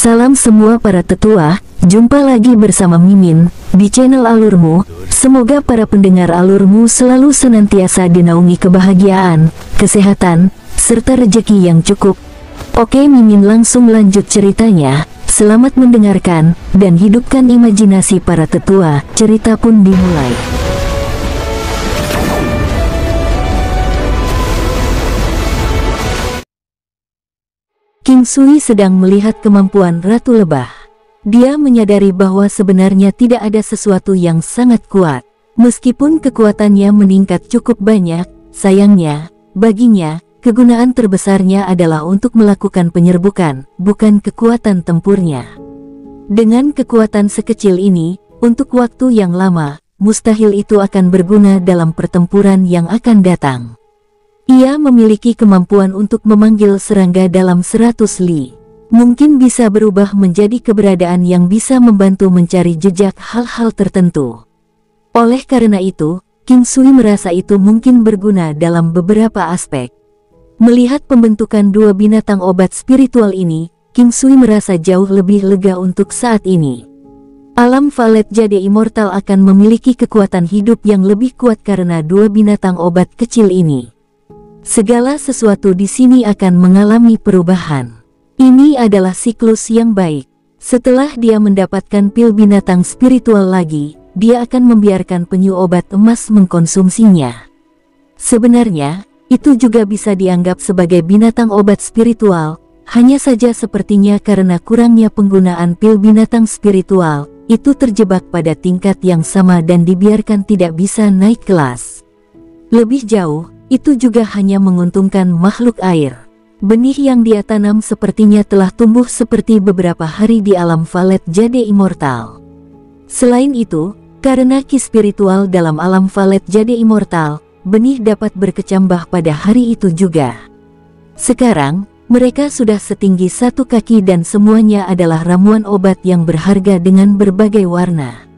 Salam semua para tetua, jumpa lagi bersama Mimin di channel Alurmu. Semoga para pendengar Alurmu selalu senantiasa dinaungi kebahagiaan, kesehatan, serta rezeki yang cukup. Oke, Mimin langsung lanjut ceritanya. Selamat mendengarkan dan hidupkan imajinasi para tetua. Cerita pun dimulai. King Sui sedang melihat kemampuan Ratu Lebah. Dia menyadari bahwa sebenarnya tidak ada sesuatu yang sangat kuat. Meskipun kekuatannya meningkat cukup banyak, sayangnya, baginya, kegunaan terbesarnya adalah untuk melakukan penyerbukan, bukan kekuatan tempurnya. Dengan kekuatan sekecil ini, untuk waktu yang lama, mustahil itu akan berguna dalam pertempuran yang akan datang. Ia memiliki kemampuan untuk memanggil serangga dalam 100 li. Mungkin bisa berubah menjadi keberadaan yang bisa membantu mencari jejak hal-hal tertentu. Oleh karena itu, King Sui merasa itu mungkin berguna dalam beberapa aspek. Melihat pembentukan dua binatang obat spiritual ini, King Sui merasa jauh lebih lega untuk saat ini. Alam Valet Jade Immortal akan memiliki kekuatan hidup yang lebih kuat karena dua binatang obat kecil ini. Segala sesuatu di sini akan mengalami perubahan. Ini adalah siklus yang baik. Setelah dia mendapatkan pil binatang spiritual lagi, dia akan membiarkan penyu obat emas mengkonsumsinya. Sebenarnya, itu juga bisa dianggap sebagai binatang obat spiritual, hanya saja sepertinya karena kurangnya penggunaan pil binatang spiritual, itu terjebak pada tingkat yang sama dan dibiarkan tidak bisa naik kelas. Lebih jauh, itu juga hanya menguntungkan makhluk air. Benih yang dia tanam sepertinya telah tumbuh seperti beberapa hari di alam Valet Jade Immortal. Selain itu, karena ki spiritual dalam alam Valet Jade Immortal, benih dapat berkecambah pada hari itu juga. Sekarang, mereka sudah setinggi 1 kaki dan semuanya adalah ramuan obat yang berharga dengan berbagai warna.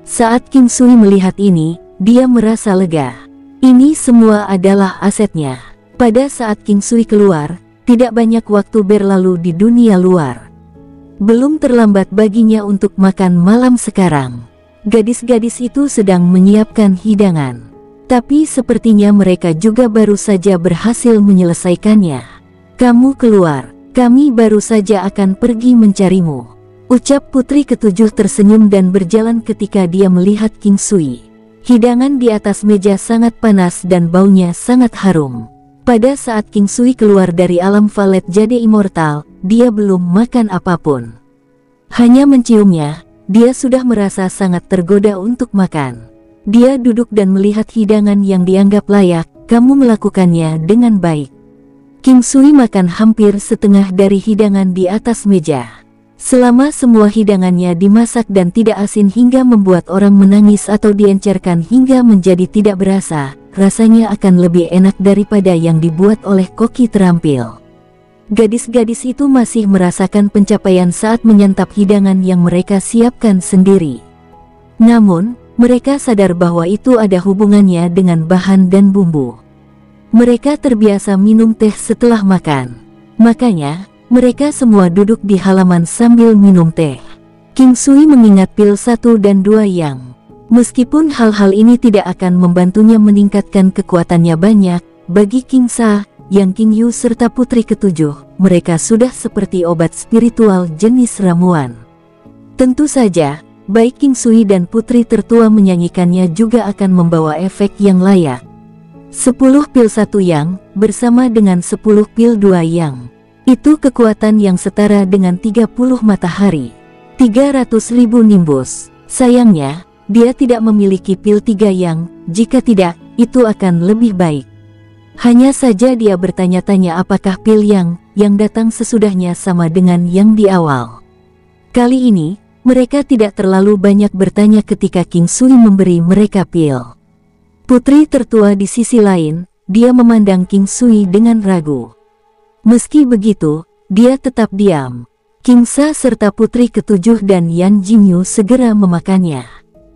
Saat King Sui melihat ini, dia merasa lega. Ini semua adalah asetnya. Pada saat King Sui keluar, tidak banyak waktu berlalu di dunia luar. Belum terlambat baginya untuk makan malam sekarang. Gadis-gadis itu sedang menyiapkan hidangan. Tapi sepertinya mereka juga baru saja berhasil menyelesaikannya. "Kamu keluar, kami baru saja akan pergi mencarimu," ucap putri ketujuh tersenyum dan berjalan ketika dia melihat King Sui. Hidangan di atas meja sangat panas dan baunya sangat harum. Pada saat King Sui keluar dari alam Valet Jade Immortal, dia belum makan apapun. Hanya menciumnya, dia sudah merasa sangat tergoda untuk makan. Dia duduk dan melihat hidangan yang dianggap layak. "Kamu melakukannya dengan baik." King Sui makan hampir setengah dari hidangan di atas meja. Selama semua hidangannya dimasak dan tidak asin hingga membuat orang menangis atau diencerkan hingga menjadi tidak berasa, rasanya akan lebih enak daripada yang dibuat oleh koki terampil. Gadis-gadis itu masih merasakan pencapaian saat menyantap hidangan yang mereka siapkan sendiri. Namun, mereka sadar bahwa itu ada hubungannya dengan bahan dan bumbu. Mereka terbiasa minum teh setelah makan. Makanya, mereka semua duduk di halaman sambil minum teh. King Sui mengingat pil 1 dan 2 yang, meskipun hal-hal ini tidak akan membantunya meningkatkan kekuatannya banyak, bagi King Sa, Yang King Yu serta putri ketujuh, mereka sudah seperti obat spiritual jenis ramuan. Tentu saja, baik King Sui dan putri tertua menyanyikannya juga akan membawa efek yang layak. 10 pil 1 yang, bersama dengan 10 pil 2 yang. Itu kekuatan yang setara dengan 30 matahari. 300.000 nimbus. Sayangnya, dia tidak memiliki pil 3 yang, jika tidak, itu akan lebih baik. Hanya saja dia bertanya-tanya apakah pil yang datang sesudahnya sama dengan yang di awal. Kali ini, mereka tidak terlalu banyak bertanya ketika King Sui memberi mereka pil. Putri tertua di sisi lain, dia memandang King Sui dengan ragu. Meski begitu, dia tetap diam. King Sa serta putri ketujuh dan Yan Jingyu segera memakannya.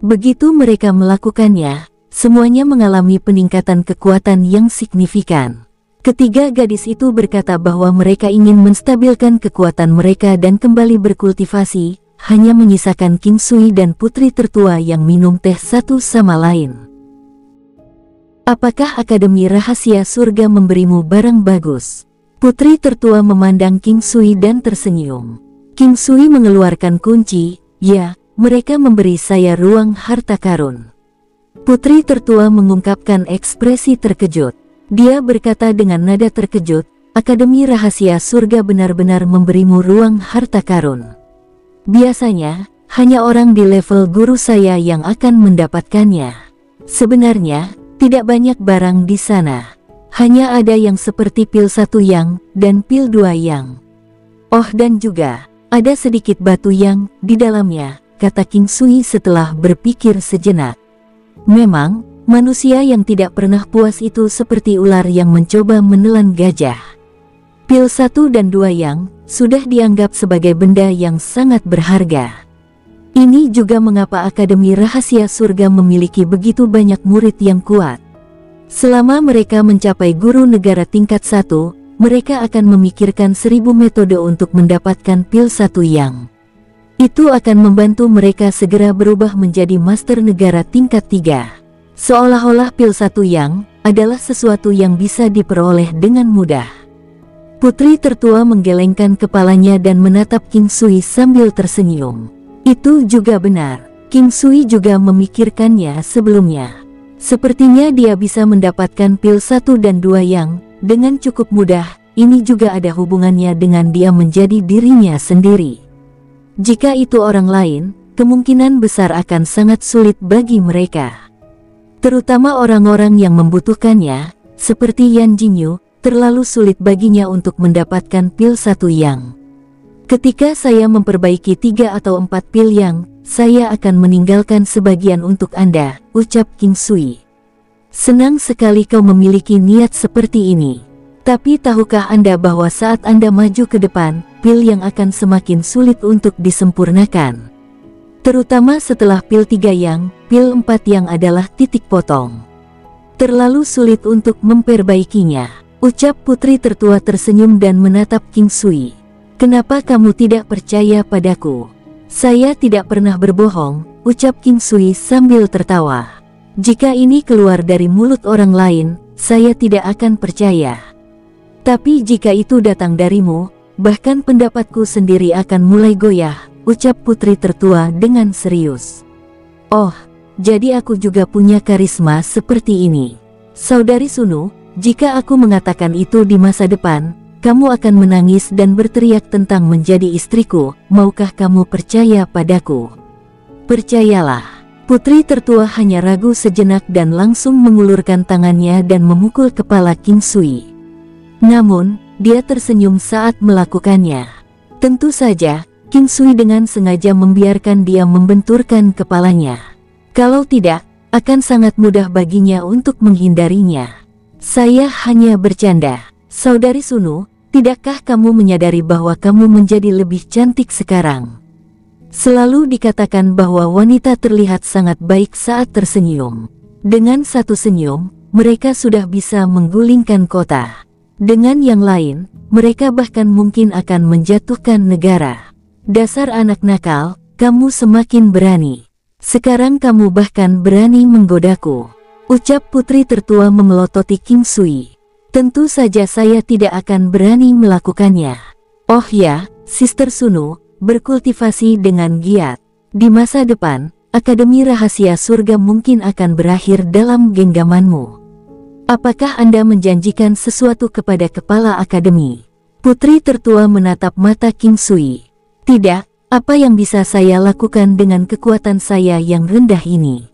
Begitu mereka melakukannya, semuanya mengalami peningkatan kekuatan yang signifikan. Ketiga gadis itu berkata bahwa mereka ingin menstabilkan kekuatan mereka dan kembali berkultivasi, hanya menyisakan King Sui dan putri tertua yang minum teh satu sama lain. Apakah Akademi Rahasia Surga memberimu barang bagus? Putri tertua memandang King Sui dan tersenyum. King Sui mengeluarkan kunci, ya, mereka memberi saya ruang harta karun. Putri tertua mengungkapkan ekspresi terkejut. Dia berkata dengan nada terkejut, Akademi Rahasia Surga benar-benar memberimu ruang harta karun. Biasanya, hanya orang di level guru saya yang akan mendapatkannya. Sebenarnya, tidak banyak barang di sana. Hanya ada yang seperti pil 1 yang, dan pil 2 yang. Oh, dan juga, ada sedikit batu yang, di dalamnya, kata King Sui setelah berpikir sejenak. Memang, manusia yang tidak pernah puas itu seperti ular yang mencoba menelan gajah. Pil 1 dan 2 yang, sudah dianggap sebagai benda yang sangat berharga. Ini juga mengapa Akademi Rahasia Surga memiliki begitu banyak murid yang kuat. Selama mereka mencapai guru negara tingkat 1, mereka akan memikirkan 1000 metode untuk mendapatkan pil 1 yang. Itu akan membantu mereka segera berubah menjadi master negara tingkat 3. Seolah-olah pil 1 yang, adalah sesuatu yang bisa diperoleh dengan mudah. Putri tertua menggelengkan kepalanya dan menatap King Sui sambil tersenyum. Itu juga benar, King Sui juga memikirkannya sebelumnya. Sepertinya dia bisa mendapatkan pil 1 dan 2 yang, dengan cukup mudah. Ini juga ada hubungannya dengan dia menjadi dirinya sendiri. Jika itu orang lain, kemungkinan besar akan sangat sulit bagi mereka. Terutama orang-orang yang membutuhkannya, seperti Yan Jingyu, terlalu sulit baginya untuk mendapatkan pil 1 yang. Ketika saya memperbaiki 3 atau 4 pil yang, saya akan meninggalkan sebagian untuk Anda, ucap King Sui. Senang sekali kau memiliki niat seperti ini. Tapi tahukah Anda bahwa saat Anda maju ke depan, pil yang akan semakin sulit untuk disempurnakan. Terutama setelah pil 3 yang, pil 4 yang adalah titik potong. Terlalu sulit untuk memperbaikinya, ucap putri tertua tersenyum dan menatap King Sui. Kenapa kamu tidak percaya padaku? Saya tidak pernah berbohong, ucap King Sui sambil tertawa. Jika ini keluar dari mulut orang lain, saya tidak akan percaya. Tapi jika itu datang darimu, bahkan pendapatku sendiri akan mulai goyah, ucap putri tertua dengan serius. Oh, jadi aku juga punya karisma seperti ini. Saudari Sunu, jika aku mengatakan itu di masa depan, kamu akan menangis dan berteriak tentang menjadi istriku. Maukah kamu percaya padaku? Percayalah. Putri tertua hanya ragu sejenak dan langsung mengulurkan tangannya dan memukul kepala King Sui. Namun, dia tersenyum saat melakukannya. Tentu saja, King Sui dengan sengaja membiarkan dia membenturkan kepalanya. Kalau tidak, akan sangat mudah baginya untuk menghindarinya. Saya hanya bercanda. Saudari Sunu, tidakkah kamu menyadari bahwa kamu menjadi lebih cantik sekarang? Selalu dikatakan bahwa wanita terlihat sangat baik saat tersenyum. Dengan satu senyum, mereka sudah bisa menggulingkan kota. Dengan yang lain, mereka bahkan mungkin akan menjatuhkan negara. Dasar anak nakal, kamu semakin berani. Sekarang kamu bahkan berani menggodaku, ucap putri tertua memelototi King Sui. Tentu saja saya tidak akan berani melakukannya. Oh ya, Sister Sunu, berkultivasi dengan giat. Di masa depan, Akademi Rahasia Surga mungkin akan berakhir dalam genggamanmu. Apakah Anda menjanjikan sesuatu kepada kepala akademi? Putri tertua menatap mata King Sui. Tidak, apa yang bisa saya lakukan dengan kekuatan saya yang rendah ini?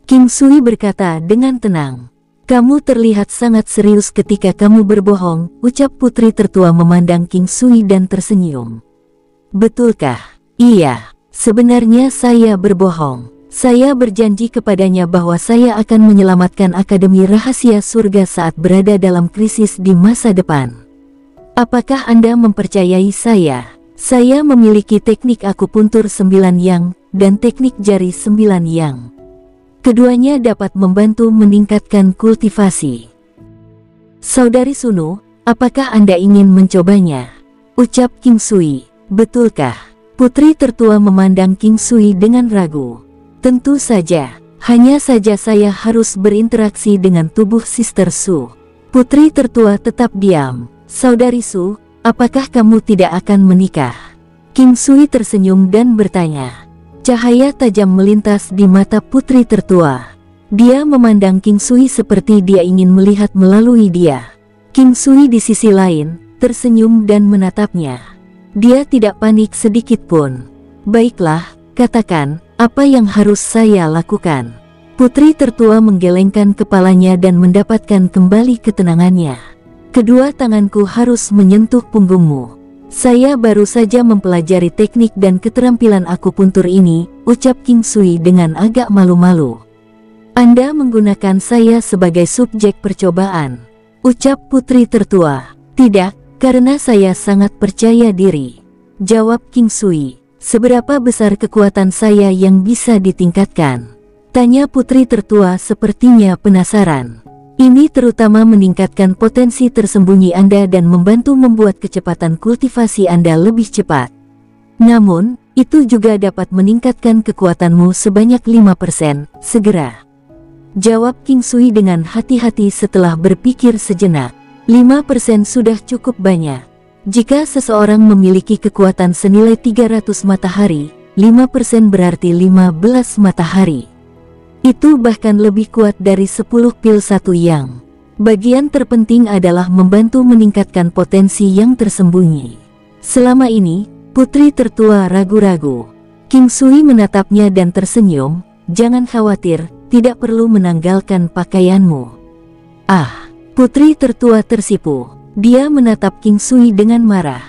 King Sui berkata dengan tenang. Kamu terlihat sangat serius ketika kamu berbohong, ucap putri tertua memandang King Sui dan tersenyum. Betulkah? Iya, sebenarnya saya berbohong. Saya berjanji kepadanya bahwa saya akan menyelamatkan Akademi Rahasia Surga saat berada dalam krisis di masa depan. Apakah Anda mempercayai saya? Saya memiliki teknik akupuntur 9 yang, dan teknik jari 9 yang. Keduanya dapat membantu meningkatkan kultivasi. Saudari Sunu, apakah Anda ingin mencobanya? Ucap King Sui. Betulkah? Putri tertua memandang King Sui dengan ragu. Tentu saja, hanya saja saya harus berinteraksi dengan tubuh Sister Su. Putri tertua tetap diam. Saudari Su, apakah kamu tidak akan menikah? King Sui tersenyum dan bertanya. Cahaya tajam melintas di mata putri tertua. Dia memandang King Sui seperti dia ingin melihat melalui dia. King Sui di sisi lain, tersenyum dan menatapnya. Dia tidak panik sedikit pun. Baiklah, katakan, apa yang harus saya lakukan? Putri tertua menggelengkan kepalanya dan mendapatkan kembali ketenangannya. Kedua tanganku harus menyentuh punggungmu. Saya baru saja mempelajari teknik dan keterampilan akupuntur ini, ucap King Sui dengan agak malu-malu. Anda menggunakan saya sebagai subjek percobaan, ucap putri tertua. Tidak, karena saya sangat percaya diri, jawab King Sui. Seberapa besar kekuatan saya yang bisa ditingkatkan? Tanya putri tertua sepertinya penasaran. Ini terutama meningkatkan potensi tersembunyi Anda dan membantu membuat kecepatan kultivasi Anda lebih cepat. Namun, itu juga dapat meningkatkan kekuatanmu sebanyak 5%, segera. Jawab King Sui dengan hati-hati setelah berpikir sejenak. 5% sudah cukup banyak. Jika seseorang memiliki kekuatan senilai 300 matahari, 5% berarti 15 matahari. Itu bahkan lebih kuat dari 10 pil satu yang. Bagian terpenting adalah membantu meningkatkan potensi yang tersembunyi. Selama ini, putri tertua ragu-ragu. King Sui menatapnya dan tersenyum. Jangan khawatir, tidak perlu menanggalkan pakaianmu. Ah, putri tertua tersipu. Dia menatap King Sui dengan marah.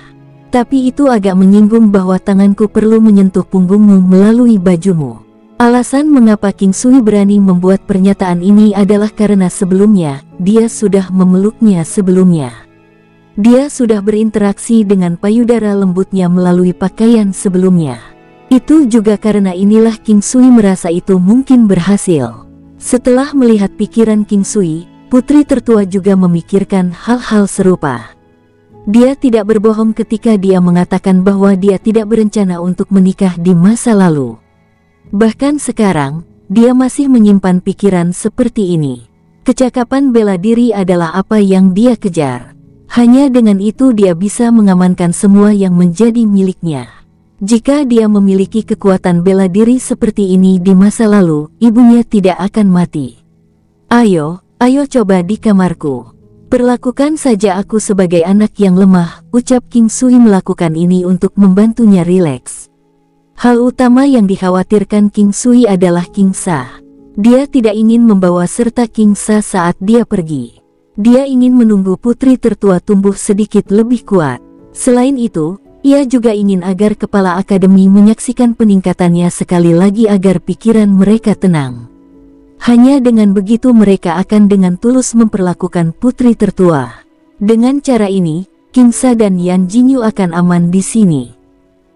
Tapi itu agak menyinggung bahwa tanganku perlu menyentuh punggungmu melalui bajumu. Alasan mengapa King Sui berani membuat pernyataan ini adalah karena sebelumnya, dia sudah memeluknya sebelumnya. Dia sudah berinteraksi dengan payudara lembutnya melalui pakaian sebelumnya. Itu juga karena inilah King Sui merasa itu mungkin berhasil. Setelah melihat pikiran King Sui, putri tertua juga memikirkan hal-hal serupa. Dia tidak berbohong ketika dia mengatakan bahwa dia tidak berencana untuk menikah di masa lalu. Bahkan sekarang, dia masih menyimpan pikiran seperti ini. Kecakapan bela diri adalah apa yang dia kejar. Hanya dengan itu dia bisa mengamankan semua yang menjadi miliknya. Jika dia memiliki kekuatan bela diri seperti ini di masa lalu, ibunya tidak akan mati. Ayo coba di kamarku. Perlakukan saja aku sebagai anak yang lemah, ucap King Sui melakukan ini untuk membantunya rileks. Hal utama yang dikhawatirkan King Sui adalah King Sa. Dia tidak ingin membawa serta King Sa saat dia pergi. Dia ingin menunggu putri tertua tumbuh sedikit lebih kuat. Selain itu, ia juga ingin agar kepala akademi menyaksikan peningkatannya sekali lagi agar pikiran mereka tenang. Hanya dengan begitu mereka akan dengan tulus memperlakukan putri tertua. Dengan cara ini, King Sa dan Yan Jinyu akan aman di sini.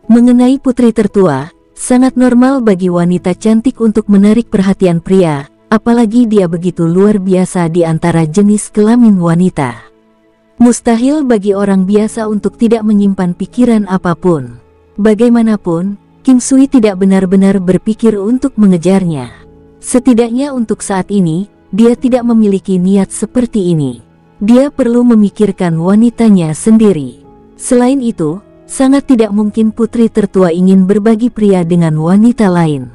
Mengenai putri tertua, sangat normal bagi wanita cantik untuk menarik perhatian pria, apalagi dia begitu luar biasa di antara jenis kelamin wanita. Mustahil bagi orang biasa untuk tidak menyimpan pikiran apapun. Bagaimanapun, King Sui tidak benar-benar berpikir untuk mengejarnya. Setidaknya untuk saat ini, dia tidak memiliki niat seperti ini. Dia perlu memikirkan wanitanya sendiri. Selain itu, sangat tidak mungkin putri tertua ingin berbagi pria dengan wanita lain.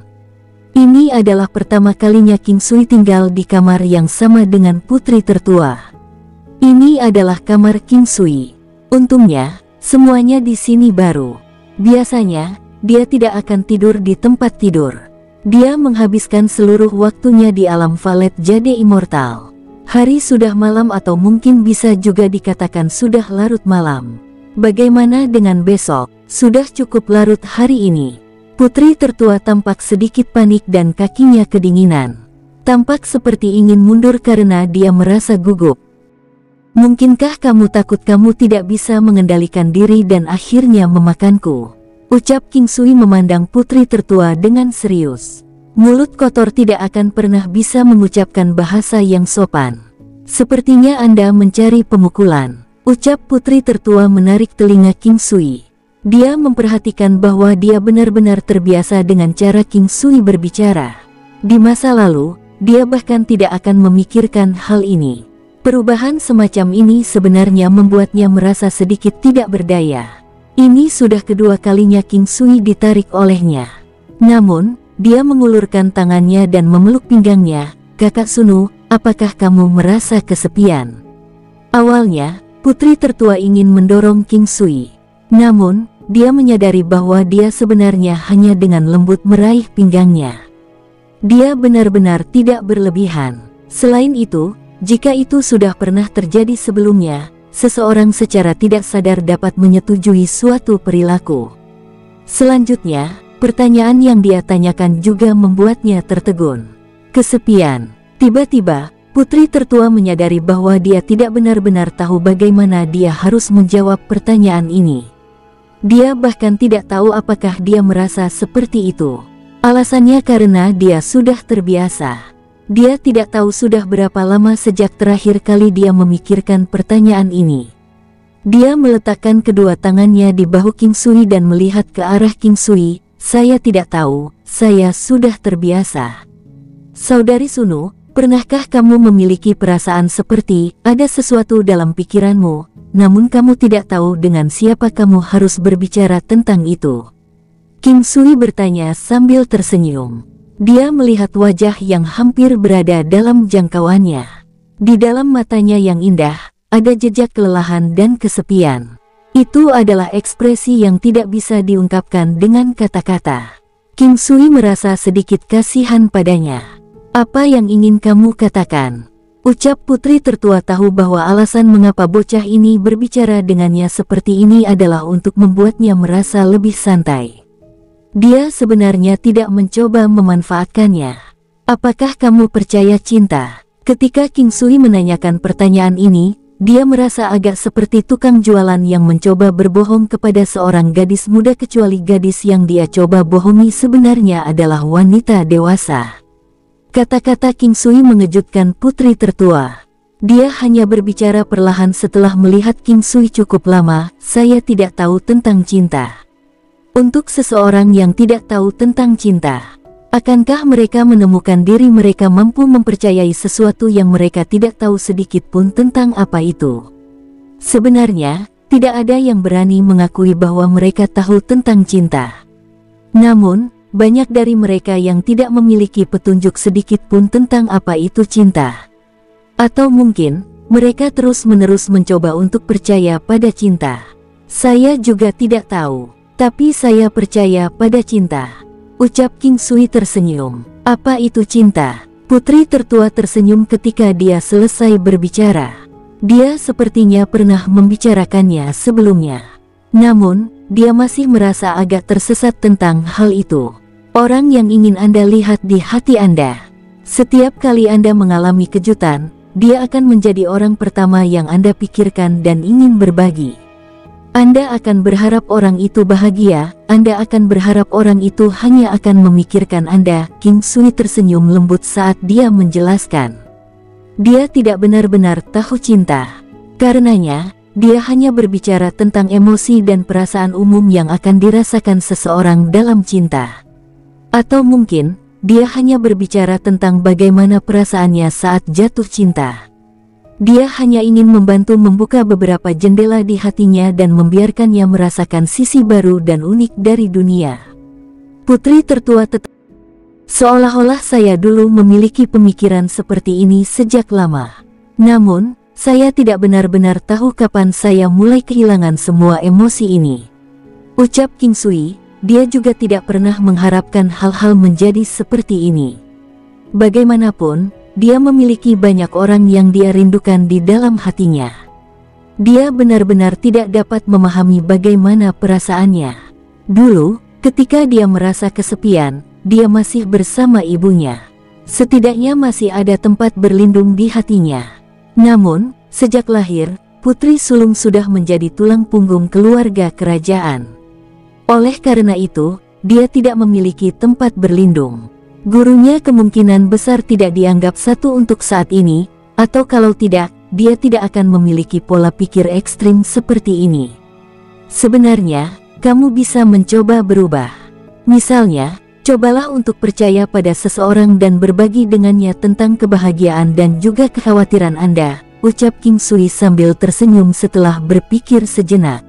Ini adalah pertama kalinya King Sui tinggal di kamar yang sama dengan putri tertua. Ini adalah kamar King Sui. Untungnya, semuanya di sini baru. Biasanya, dia tidak akan tidur di tempat tidur. Dia menghabiskan seluruh waktunya di alam Valet Jade Immortal. Hari sudah malam atau mungkin bisa juga dikatakan sudah larut malam. Bagaimana dengan besok? Sudah cukup larut hari ini. Putri tertua tampak sedikit panik dan kakinya kedinginan. Tampak seperti ingin mundur karena dia merasa gugup. Mungkinkah kamu takut kamu tidak bisa mengendalikan diri dan akhirnya memakanku? Ucap King Sui memandang putri tertua dengan serius. Mulut kotor tidak akan pernah bisa mengucapkan bahasa yang sopan. Sepertinya Anda mencari pemukulan, ucap putri tertua menarik telinga King Sui. Dia memperhatikan bahwa dia benar-benar terbiasa dengan cara King Sui berbicara. Di masa lalu, dia bahkan tidak akan memikirkan hal ini. Perubahan semacam ini sebenarnya membuatnya merasa sedikit tidak berdaya. Ini sudah kedua kalinya King Sui ditarik olehnya. Namun, dia mengulurkan tangannya dan memeluk pinggangnya. Kakak Sunu, apakah kamu merasa kesepian? Awalnya, putri tertua ingin mendorong King Sui. Namun, dia menyadari bahwa dia sebenarnya hanya dengan lembut meraih pinggangnya. Dia benar-benar tidak berlebihan. Selain itu, jika itu sudah pernah terjadi sebelumnya, seseorang secara tidak sadar dapat menyetujui suatu perilaku. Selanjutnya, pertanyaan yang dia tanyakan juga membuatnya tertegun. Kesepian. Tiba-tiba, putri tertua menyadari bahwa dia tidak benar-benar tahu bagaimana dia harus menjawab pertanyaan ini. Dia bahkan tidak tahu apakah dia merasa seperti itu. Alasannya karena dia sudah terbiasa. Dia tidak tahu sudah berapa lama sejak terakhir kali dia memikirkan pertanyaan ini. Dia meletakkan kedua tangannya di bahu King Sui dan melihat ke arah King Sui. Saya tidak tahu, saya sudah terbiasa. Saudari Sunu, pernahkah kamu memiliki perasaan seperti ada sesuatu dalam pikiranmu, namun kamu tidak tahu dengan siapa kamu harus berbicara tentang itu? King Sui bertanya sambil tersenyum. Dia melihat wajah yang hampir berada dalam jangkauannya. Di dalam matanya yang indah, ada jejak kelelahan dan kesepian. Itu adalah ekspresi yang tidak bisa diungkapkan dengan kata-kata. King Sui merasa sedikit kasihan padanya. Apa yang ingin kamu katakan? Ucap putri tertua tahu bahwa alasan mengapa bocah ini berbicara dengannya seperti ini adalah untuk membuatnya merasa lebih santai. Dia sebenarnya tidak mencoba memanfaatkannya. Apakah kamu percaya cinta? Ketika King Sui menanyakan pertanyaan ini, dia merasa agak seperti tukang jualan yang mencoba berbohong kepada seorang gadis muda, kecuali gadis yang dia coba bohongi sebenarnya adalah wanita dewasa. Kata-kata King Sui mengejutkan putri tertua. Dia hanya berbicara perlahan setelah melihat King Sui cukup lama. Saya tidak tahu tentang cinta. Untuk seseorang yang tidak tahu tentang cinta, akankah mereka menemukan diri mereka mampu mempercayai sesuatu yang mereka tidak tahu sedikit pun tentang apa itu? Sebenarnya, tidak ada yang berani mengakui bahwa mereka tahu tentang cinta. Namun, banyak dari mereka yang tidak memiliki petunjuk sedikit pun tentang apa itu cinta. Atau mungkin, mereka terus-menerus mencoba untuk percaya pada cinta. Saya juga tidak tahu. Tapi saya percaya pada cinta, ucap King Sui tersenyum. Apa itu cinta? Putri tertua tersenyum ketika dia selesai berbicara. Dia sepertinya pernah membicarakannya sebelumnya. Namun, dia masih merasa agak tersesat tentang hal itu. Orang yang ingin Anda lihat di hati Anda. Setiap kali Anda mengalami kejutan, dia akan menjadi orang pertama yang Anda pikirkan dan ingin berbagi. Anda akan berharap orang itu bahagia, Anda akan berharap orang itu hanya akan memikirkan Anda. King Sui tersenyum lembut saat dia menjelaskan. Dia tidak benar-benar tahu cinta. Karenanya, dia hanya berbicara tentang emosi dan perasaan umum yang akan dirasakan seseorang dalam cinta. Atau mungkin, dia hanya berbicara tentang bagaimana perasaannya saat jatuh cinta. Dia hanya ingin membantu membuka beberapa jendela di hatinya dan membiarkannya merasakan sisi baru dan unik dari dunia. Putri tertua tetap. Seolah-olah saya dulu memiliki pemikiran seperti ini sejak lama. Namun, saya tidak benar-benar tahu kapan saya mulai kehilangan semua emosi ini. Ucap King Sui, dia juga tidak pernah mengharapkan hal-hal menjadi seperti ini. Bagaimanapun, dia memiliki banyak orang yang dia rindukan di dalam hatinya. Dia benar-benar tidak dapat memahami bagaimana perasaannya. Dulu, ketika dia merasa kesepian, dia masih bersama ibunya. Setidaknya masih ada tempat berlindung di hatinya. Namun, sejak lahir, putri sulung sudah menjadi tulang punggung keluarga kerajaan. Oleh karena itu, dia tidak memiliki tempat berlindung. Gurunya kemungkinan besar tidak dianggap satu untuk saat ini, Atau kalau tidak, dia tidak akan memiliki pola pikir ekstrim seperti ini. Sebenarnya, kamu bisa mencoba berubah. Misalnya, cobalah untuk percaya pada seseorang dan berbagi dengannya tentang kebahagiaan dan juga kekhawatiran Anda, ucap King Sui sambil tersenyum setelah berpikir sejenak.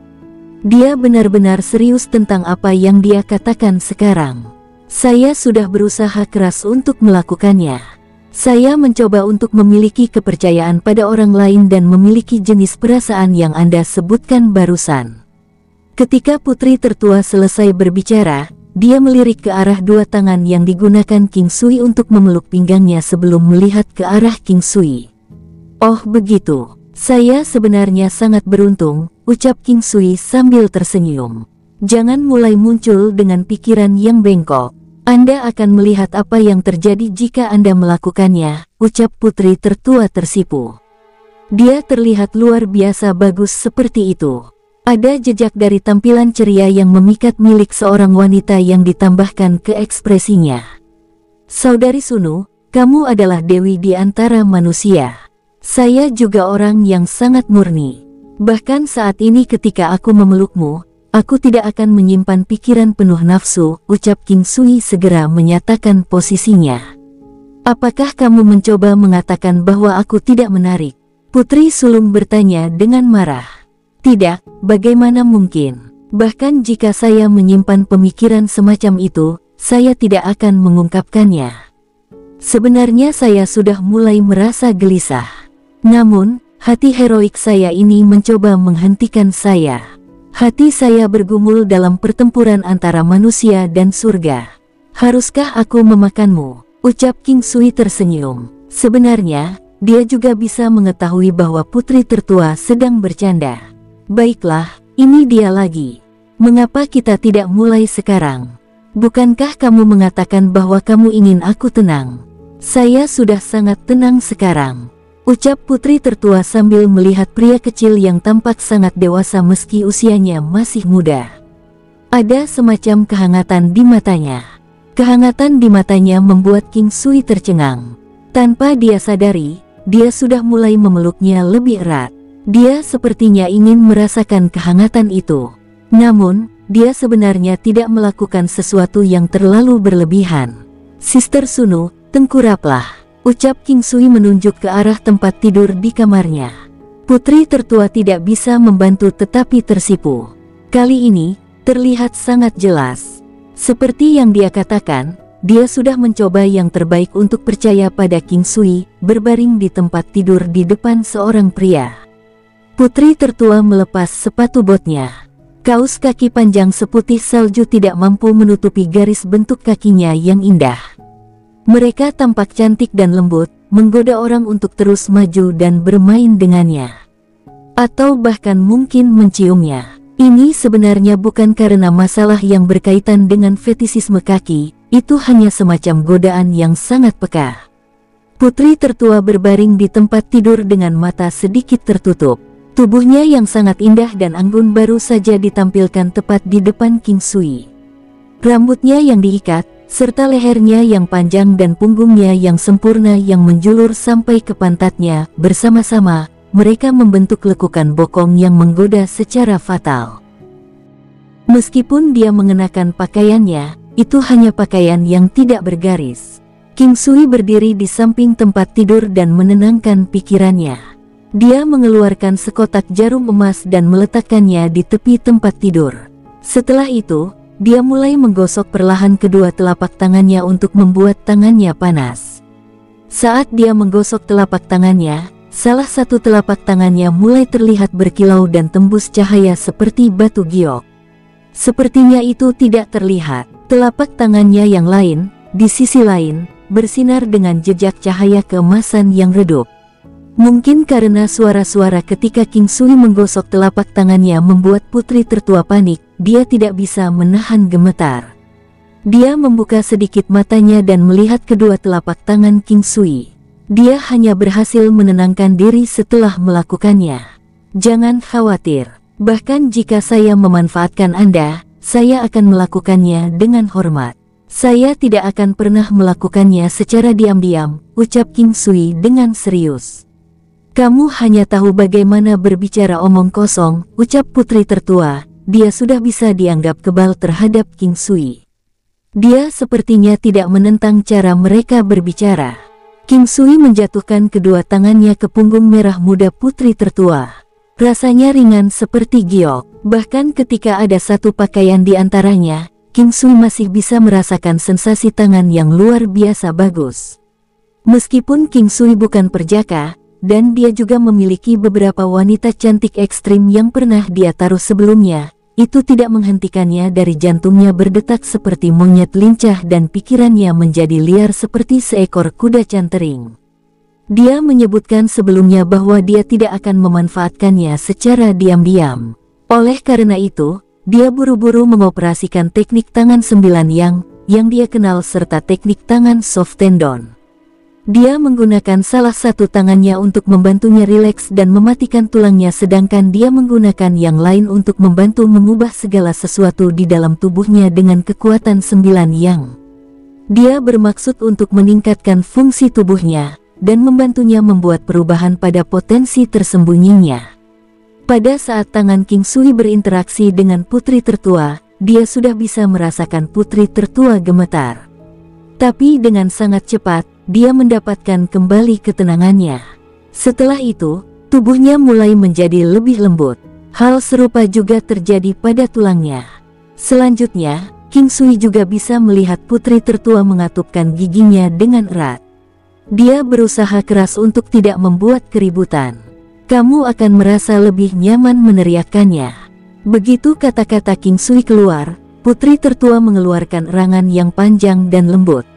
Dia benar-benar serius tentang apa yang dia katakan sekarang. Saya sudah berusaha keras untuk melakukannya. Saya mencoba untuk memiliki kepercayaan pada orang lain dan memiliki jenis perasaan yang Anda sebutkan barusan. Ketika putri tertua selesai berbicara, dia melirik ke arah dua tangan yang digunakan King Sui untuk memeluk pinggangnya sebelum melihat ke arah King Sui. Oh begitu, saya sebenarnya sangat beruntung, ucap King Sui sambil tersenyum. Jangan mulai muncul dengan pikiran yang bengkok. Anda akan melihat apa yang terjadi jika Anda melakukannya, ucap putri tertua tersipu. Dia terlihat luar biasa bagus seperti itu. Ada jejak dari tampilan ceria yang memikat milik seorang wanita yang ditambahkan ke ekspresinya. Saudari Sunu, kamu adalah dewi di antara manusia. Saya juga orang yang sangat murni. Bahkan saat ini ketika aku memelukmu, aku tidak akan menyimpan pikiran penuh nafsu, ucap King Sui segera menyatakan posisinya. Apakah kamu mencoba mengatakan bahwa aku tidak menarik? Putri sulung bertanya dengan marah. Tidak, bagaimana mungkin? Bahkan jika saya menyimpan pemikiran semacam itu, saya tidak akan mengungkapkannya. Sebenarnya saya sudah mulai merasa gelisah. Namun, hati heroik saya ini mencoba menghentikan saya. Hati saya bergumul dalam pertempuran antara manusia dan surga. Haruskah aku memakanmu? Ucap King Sui tersenyum. Sebenarnya, dia juga bisa mengetahui bahwa putri tertua sedang bercanda. Baiklah, ini dia lagi. Mengapa kita tidak mulai sekarang? Bukankah kamu mengatakan bahwa kamu ingin aku tenang? Saya sudah sangat tenang sekarang, ucap putri tertua sambil melihat pria kecil yang tampak sangat dewasa meski usianya masih muda. Ada semacam kehangatan di matanya. Kehangatan di matanya membuat King Sui tercengang. Tanpa dia sadari, dia sudah mulai memeluknya lebih erat. Dia sepertinya ingin merasakan kehangatan itu. Namun, dia sebenarnya tidak melakukan sesuatu yang terlalu berlebihan. Sister Sunu, tengkuraplah, ucap King Sui menunjuk ke arah tempat tidur di kamarnya. Putri tertua tidak bisa membantu tetapi tersipu. Kali ini, terlihat sangat jelas. Seperti yang dia katakan, dia sudah mencoba yang terbaik untuk percaya pada King Sui, berbaring di tempat tidur di depan seorang pria. Putri tertua melepas sepatu botnya. Kaos kaki panjang seputih salju tidak mampu menutupi garis bentuk kakinya yang indah. Mereka tampak cantik dan lembut, menggoda orang untuk terus maju dan bermain dengannya. Atau bahkan mungkin menciumnya. Ini sebenarnya bukan karena masalah yang berkaitan dengan fetisisme kaki, itu hanya semacam godaan yang sangat peka. Putri tertua berbaring di tempat tidur dengan mata sedikit tertutup. Tubuhnya yang sangat indah dan anggun baru saja ditampilkan tepat di depan King Sui. Rambutnya yang diikat, serta lehernya yang panjang dan punggungnya yang sempurna yang menjulur sampai ke pantatnya, bersama-sama, mereka membentuk lekukan bokong yang menggoda secara fatal. Meskipun dia mengenakan pakaiannya, itu hanya pakaian yang tidak bergaris. King Sui berdiri di samping tempat tidur dan menenangkan pikirannya. Dia mengeluarkan sekotak jarum emas dan meletakkannya di tepi tempat tidur. Setelah itu, dia mulai menggosok perlahan kedua telapak tangannya untuk membuat tangannya panas. Saat dia menggosok telapak tangannya, salah satu telapak tangannya mulai terlihat berkilau dan tembus cahaya seperti batu giok. Sepertinya itu tidak terlihat. Telapak tangannya yang lain, di sisi lain, bersinar dengan jejak cahaya keemasan yang redup. Mungkin karena suara-suara ketika King Sui menggosok telapak tangannya membuat putri tertua panik, dia tidak bisa menahan gemetar. Dia membuka sedikit matanya dan melihat kedua telapak tangan King Sui. Dia hanya berhasil menenangkan diri setelah melakukannya. Jangan khawatir, bahkan jika saya memanfaatkan Anda, saya akan melakukannya dengan hormat. Saya tidak akan pernah melakukannya secara diam-diam, ucap King Sui dengan serius. Kamu hanya tahu bagaimana berbicara omong kosong, ucap putri tertua. Dia sudah bisa dianggap kebal terhadap King Sui. Dia sepertinya tidak menentang cara mereka berbicara. King Sui menjatuhkan kedua tangannya ke punggung merah muda putri tertua. Rasanya ringan seperti giok. Bahkan ketika ada satu pakaian di antaranya, King Sui masih bisa merasakan sensasi tangan yang luar biasa bagus. Meskipun King Sui bukan perjaka, dan dia juga memiliki beberapa wanita cantik ekstrim yang pernah dia taruh sebelumnya, itu tidak menghentikannya dari jantungnya berdetak seperti monyet lincah dan pikirannya menjadi liar seperti seekor kuda cantering. Dia menyebutkan sebelumnya bahwa dia tidak akan memanfaatkannya secara diam-diam. Oleh karena itu, dia buru-buru mengoperasikan teknik tangan 9 yang dia kenal serta teknik tangan soft tendon. Dia menggunakan salah satu tangannya untuk membantunya rileks dan mematikan tulangnya, sedangkan dia menggunakan yang lain untuk membantu mengubah segala sesuatu di dalam tubuhnya dengan kekuatan 9 yang. Dia bermaksud untuk meningkatkan fungsi tubuhnya dan membantunya membuat perubahan pada potensi tersembunyinya. Pada saat tangan King Sui berinteraksi dengan putri tertua, dia sudah bisa merasakan putri tertua gemetar. Tapi dengan sangat cepat, dia mendapatkan kembali ketenangannya. Setelah itu, tubuhnya mulai menjadi lebih lembut. Hal serupa juga terjadi pada tulangnya. Selanjutnya, King Sui juga bisa melihat putri tertua mengatupkan giginya dengan erat. Dia berusaha keras untuk tidak membuat keributan. Kamu akan merasa lebih nyaman meneriakkannya. Begitu kata-kata King Sui keluar, putri tertua mengeluarkan erangan yang panjang dan lembut.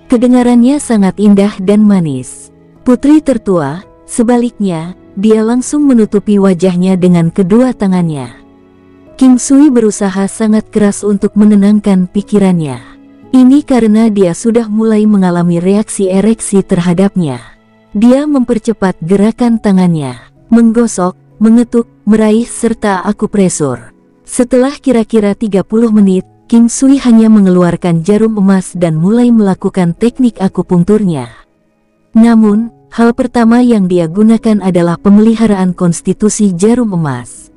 Kedengarannya sangat indah dan manis. Putri tertua, sebaliknya, dia langsung menutupi wajahnya dengan kedua tangannya. King Sui berusaha sangat keras untuk menenangkan pikirannya. Ini karena dia sudah mulai mengalami reaksi ereksi terhadapnya. Dia mempercepat gerakan tangannya, menggosok, mengetuk, meraih serta akupresur. Setelah kira-kira 30 menit, King Sui hanya mengeluarkan jarum emas dan mulai melakukan teknik akupunkturnya. Namun, hal pertama yang dia gunakan adalah pemeliharaan konstitusi jarum emas.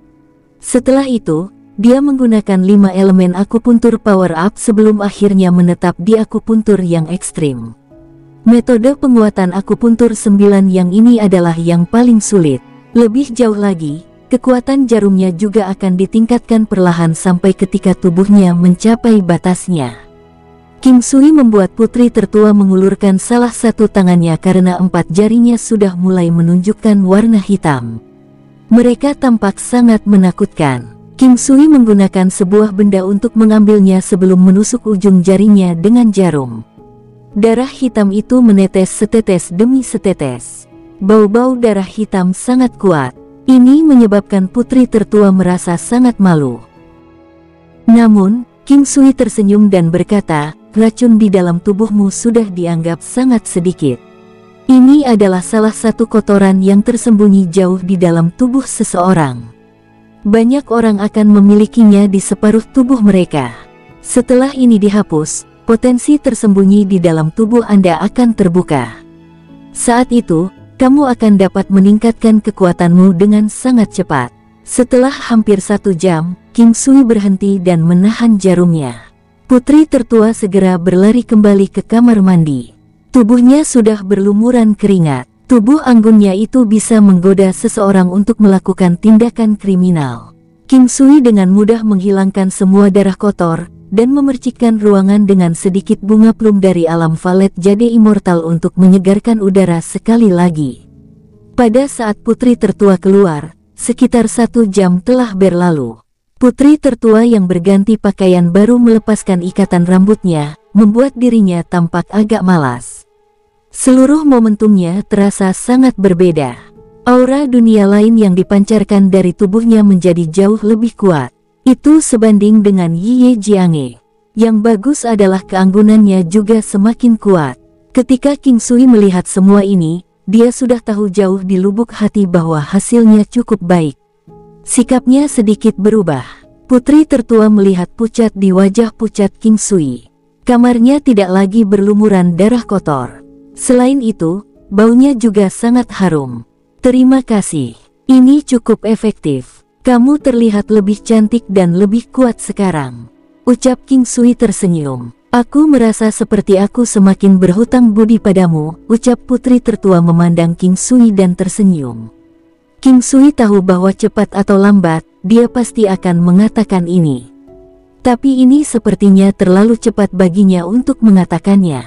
Setelah itu, dia menggunakan 5 elemen akupuntur power up sebelum akhirnya menetap di akupuntur yang ekstrim. Metode penguatan akupuntur 9 yang ini adalah yang paling sulit. Lebih jauh lagi, kekuatan jarumnya juga akan ditingkatkan perlahan sampai ketika tubuhnya mencapai batasnya. King Sui membuat putri tertua mengulurkan salah satu tangannya karena 4 jarinya sudah mulai menunjukkan warna hitam. Mereka tampak sangat menakutkan. King Sui menggunakan sebuah benda untuk mengambilnya sebelum menusuk ujung jarinya dengan jarum. Darah hitam itu menetes setetes demi setetes. Bau-bau darah hitam sangat kuat. Ini menyebabkan putri tertua merasa sangat malu. Namun, King Sui tersenyum dan berkata, racun di dalam tubuhmu sudah dianggap sangat sedikit. Ini adalah salah satu kotoran yang tersembunyi jauh di dalam tubuh seseorang. Banyak orang akan memilikinya di separuh tubuh mereka. Setelah ini dihapus, potensi tersembunyi di dalam tubuh Anda akan terbuka. Saat itu, kamu akan dapat meningkatkan kekuatanmu dengan sangat cepat. Setelah hampir 1 jam, King Sui berhenti dan menahan jarumnya. Putri tertua segera berlari kembali ke kamar mandi. Tubuhnya sudah berlumuran keringat. Tubuh anggunnya itu bisa menggoda seseorang untuk melakukan tindakan kriminal. King Sui dengan mudah menghilangkan semua darah kotor, dan memercikkan ruangan dengan sedikit bunga plum dari alam valet jade immortal untuk menyegarkan udara sekali lagi. Pada saat putri tertua keluar, sekitar 1 jam telah berlalu. Putri tertua yang berganti pakaian baru melepaskan ikatan rambutnya, membuat dirinya tampak agak malas. Seluruh momentumnya terasa sangat berbeda. Aura dunia lain yang dipancarkan dari tubuhnya menjadi jauh lebih kuat. Itu sebanding dengan Ye Jiange. Yang bagus adalah keanggunannya juga semakin kuat. Ketika King Sui melihat semua ini, dia sudah tahu jauh di lubuk hati bahwa hasilnya cukup baik. Sikapnya sedikit berubah. Putri tertua melihat pucat di wajah pucat King Sui. Kamarnya tidak lagi berlumuran darah kotor. Selain itu, baunya juga sangat harum. Terima kasih. Ini cukup efektif. Kamu terlihat lebih cantik dan lebih kuat sekarang, ucap King Sui tersenyum. Aku merasa seperti aku semakin berhutang budi padamu, ucap putri tertua memandang King Sui dan tersenyum. King Sui tahu bahwa cepat atau lambat, dia pasti akan mengatakan ini. Tapi ini sepertinya terlalu cepat baginya untuk mengatakannya.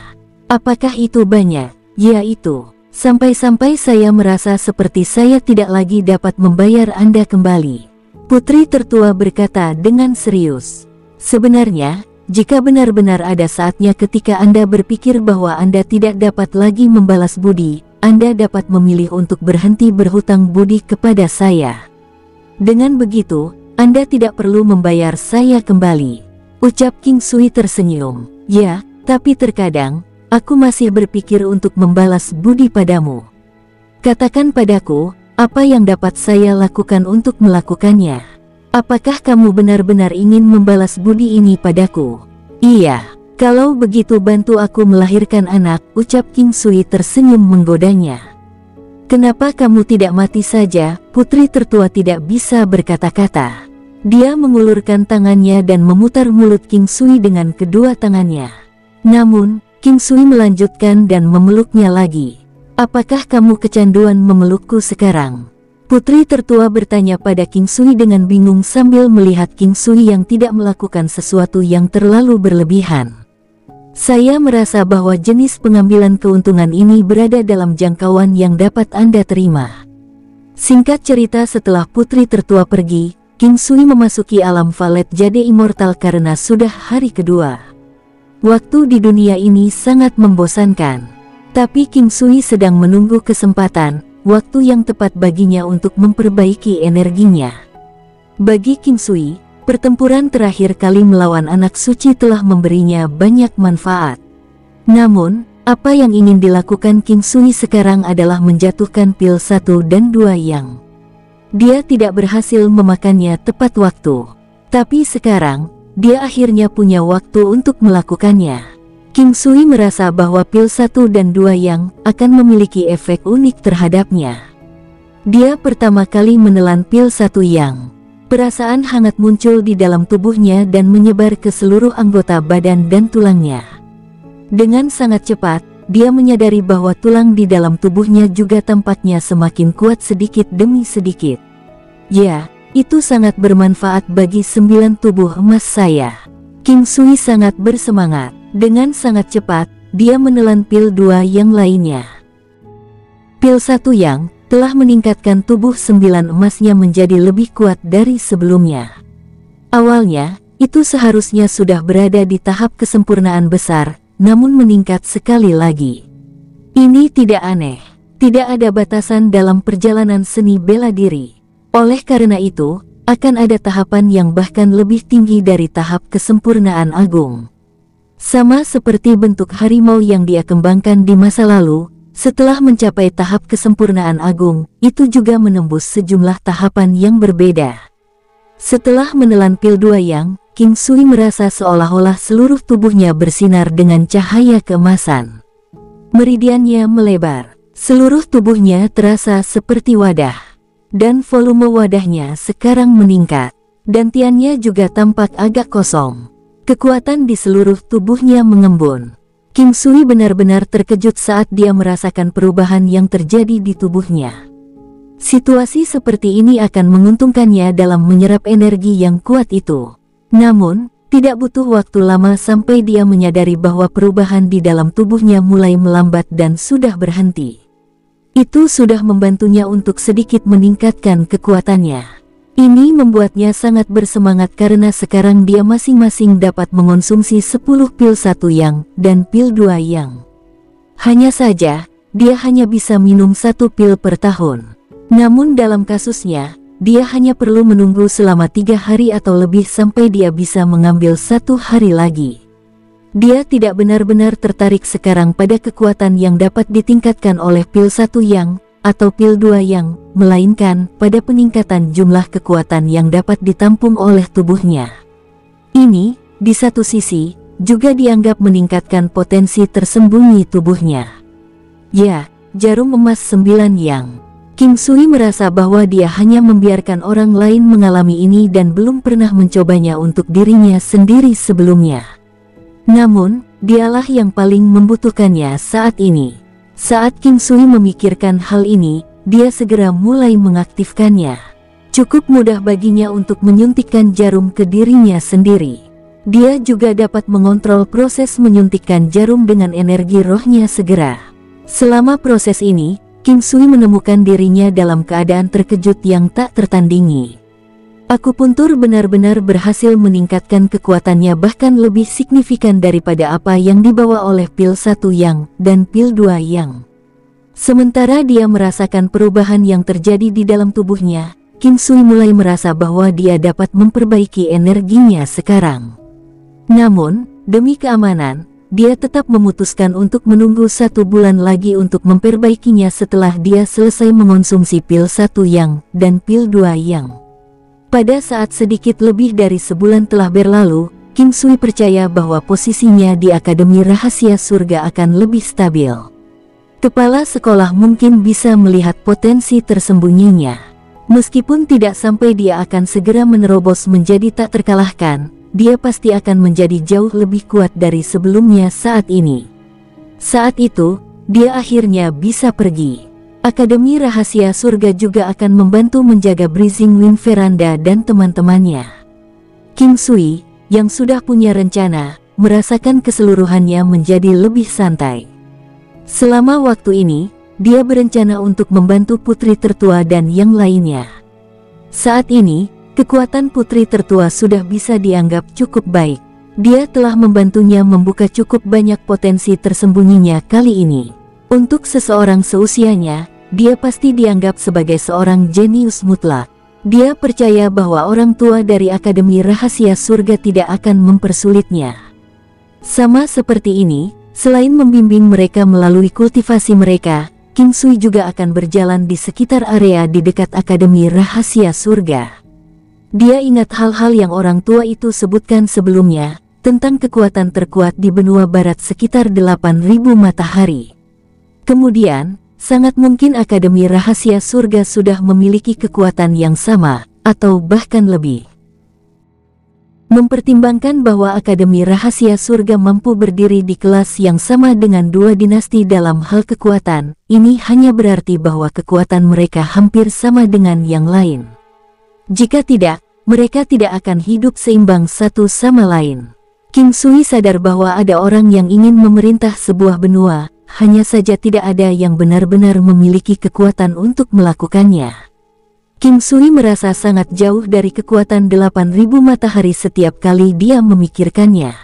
Apakah itu banyak? Ya itu. Sampai-sampai saya merasa seperti saya tidak lagi dapat membayar Anda kembali. Putri tertua berkata dengan serius. Sebenarnya, jika benar-benar ada saatnya ketika Anda berpikir bahwa Anda tidak dapat lagi membalas budi, Anda dapat memilih untuk berhenti berhutang budi kepada saya. Dengan begitu, Anda tidak perlu membayar saya kembali, ucap King Sui tersenyum. Ya, tapi terkadang, aku masih berpikir untuk membalas budi padamu. Katakan padaku, apa yang dapat saya lakukan untuk melakukannya? Apakah kamu benar-benar ingin membalas budi ini padaku? Iya, kalau begitu bantu aku melahirkan anak, ucap King Sui tersenyum menggodanya. Kenapa kamu tidak mati saja? Putri tertua tidak bisa berkata-kata. Dia mengulurkan tangannya dan memutar mulut King Sui dengan kedua tangannya. Namun, King Sui melanjutkan dan memeluknya lagi. Apakah kamu kecanduan memelukku sekarang? Putri tertua bertanya pada King Sui dengan bingung sambil melihat King Sui yang tidak melakukan sesuatu yang terlalu berlebihan. Saya merasa bahwa jenis pengambilan keuntungan ini berada dalam jangkauan yang dapat Anda terima. Singkat cerita, setelah putri tertua pergi, King Sui memasuki alam Valet Jade Immortal karena sudah hari kedua. Waktu di dunia ini sangat membosankan. Tapi King Sui sedang menunggu kesempatan, waktu yang tepat baginya untuk memperbaiki energinya. Bagi King Sui, pertempuran terakhir kali melawan anak suci telah memberinya banyak manfaat. Namun, apa yang ingin dilakukan King Sui sekarang adalah menjatuhkan pil 1 dan 2 yang dia tidak berhasil memakannya tepat waktu. Tapi sekarang, dia akhirnya punya waktu untuk melakukannya. King Sui merasa bahwa pil 1 dan 2 yang akan memiliki efek unik terhadapnya. Dia pertama kali menelan pil 1 yang perasaan hangat muncul di dalam tubuhnya dan menyebar ke seluruh anggota badan dan tulangnya. Dengan sangat cepat, dia menyadari bahwa tulang di dalam tubuhnya juga tampaknya semakin kuat sedikit demi sedikit. Ya, itu sangat bermanfaat bagi 9 tubuh emas saya. King Sui sangat bersemangat. Dengan sangat cepat, dia menelan pil 2 yang lainnya. Pil 1 yang telah meningkatkan tubuh 9 emasnya menjadi lebih kuat dari sebelumnya. Awalnya, itu seharusnya sudah berada di tahap kesempurnaan besar, namun meningkat sekali lagi. Ini tidak aneh. Tidak ada batasan dalam perjalanan seni bela diri. Oleh karena itu, akan ada tahapan yang bahkan lebih tinggi dari tahap kesempurnaan agung. Sama seperti bentuk harimau yang dia kembangkan di masa lalu, setelah mencapai tahap kesempurnaan agung, itu juga menembus sejumlah tahapan yang berbeda. Setelah menelan pil 2 yang, King Sui merasa seolah-olah seluruh tubuhnya bersinar dengan cahaya keemasan. Meridiannya melebar, seluruh tubuhnya terasa seperti wadah. Dan volume wadahnya sekarang meningkat. Dantiannya juga tampak agak kosong. Kekuatan di seluruh tubuhnya mengembun. King Sui benar-benar terkejut saat dia merasakan perubahan yang terjadi di tubuhnya. Situasi seperti ini akan menguntungkannya dalam menyerap energi yang kuat itu. Namun, tidak butuh waktu lama sampai dia menyadari bahwa perubahan di dalam tubuhnya mulai melambat dan sudah berhenti. Itu sudah membantunya untuk sedikit meningkatkan kekuatannya. Ini membuatnya sangat bersemangat karena sekarang dia masing-masing dapat mengonsumsi 10 pil 1 yang dan pil 2 yang. Hanya saja, dia hanya bisa minum 1 pil per tahun. Namun dalam kasusnya, dia hanya perlu menunggu selama 3 hari atau lebih sampai dia bisa mengambil 1 hari lagi. Dia tidak benar-benar tertarik sekarang pada kekuatan yang dapat ditingkatkan oleh pil 1 yang atau pil 2 yang, melainkan pada peningkatan jumlah kekuatan yang dapat ditampung oleh tubuhnya. Ini, di satu sisi, juga dianggap meningkatkan potensi tersembunyi tubuhnya. Ya, jarum emas 9 yang. King Sui merasa bahwa dia hanya membiarkan orang lain mengalami ini dan belum pernah mencobanya untuk dirinya sendiri sebelumnya. Namun, dialah yang paling membutuhkannya saat ini. Saat King Sui memikirkan hal ini, dia segera mulai mengaktifkannya. Cukup mudah baginya untuk menyuntikkan jarum ke dirinya sendiri. Dia juga dapat mengontrol proses menyuntikkan jarum dengan energi rohnya segera. Selama proses ini, King Sui menemukan dirinya dalam keadaan terkejut yang tak tertandingi. Akupuntur benar-benar berhasil meningkatkan kekuatannya bahkan lebih signifikan daripada apa yang dibawa oleh pil 1 yang dan pil 2 yang. Sementara dia merasakan perubahan yang terjadi di dalam tubuhnya, King Sui mulai merasa bahwa dia dapat memperbaiki energinya sekarang. Namun, demi keamanan, dia tetap memutuskan untuk menunggu 1 bulan lagi untuk memperbaikinya setelah dia selesai mengonsumsi pil 1 yang dan pil 2 yang. Pada saat sedikit lebih dari sebulan telah berlalu, King Sui percaya bahwa posisinya di Akademi Rahasia Surga akan lebih stabil. Kepala sekolah mungkin bisa melihat potensi tersembunyinya. Meskipun tidak sampai dia akan segera menerobos menjadi tak terkalahkan, dia pasti akan menjadi jauh lebih kuat dari sebelumnya saat ini. Saat itu, dia akhirnya bisa pergi. Akademi Rahasia Surga juga akan membantu menjaga Breezing Wind Veranda dan teman-temannya. King Sui, yang sudah punya rencana, merasakan keseluruhannya menjadi lebih santai. Selama waktu ini, dia berencana untuk membantu putri tertua dan yang lainnya. Saat ini, kekuatan putri tertua sudah bisa dianggap cukup baik. Dia telah membantunya membuka cukup banyak potensi tersembunyinya kali ini. Untuk seseorang seusianya, dia pasti dianggap sebagai seorang jenius mutlak. Dia percaya bahwa orang tua dari Akademi Rahasia Surga tidak akan mempersulitnya. Sama seperti ini, selain membimbing mereka melalui kultivasi mereka, King Sui juga akan berjalan di sekitar area di dekat Akademi Rahasia Surga. Dia ingat hal-hal yang orang tua itu sebutkan sebelumnya, tentang kekuatan terkuat di benua barat sekitar 8.000 matahari. Kemudian, sangat mungkin Akademi Rahasia Surga sudah memiliki kekuatan yang sama, atau bahkan lebih. Mempertimbangkan bahwa Akademi Rahasia Surga mampu berdiri di kelas yang sama dengan 2 dinasti dalam hal kekuatan, ini hanya berarti bahwa kekuatan mereka hampir sama dengan yang lain. Jika tidak, mereka tidak akan hidup seimbang satu sama lain. King Sui sadar bahwa ada orang yang ingin memerintah sebuah benua, hanya saja tidak ada yang benar-benar memiliki kekuatan untuk melakukannya. King Sui merasa sangat jauh dari kekuatan 8.000 matahari setiap kali dia memikirkannya.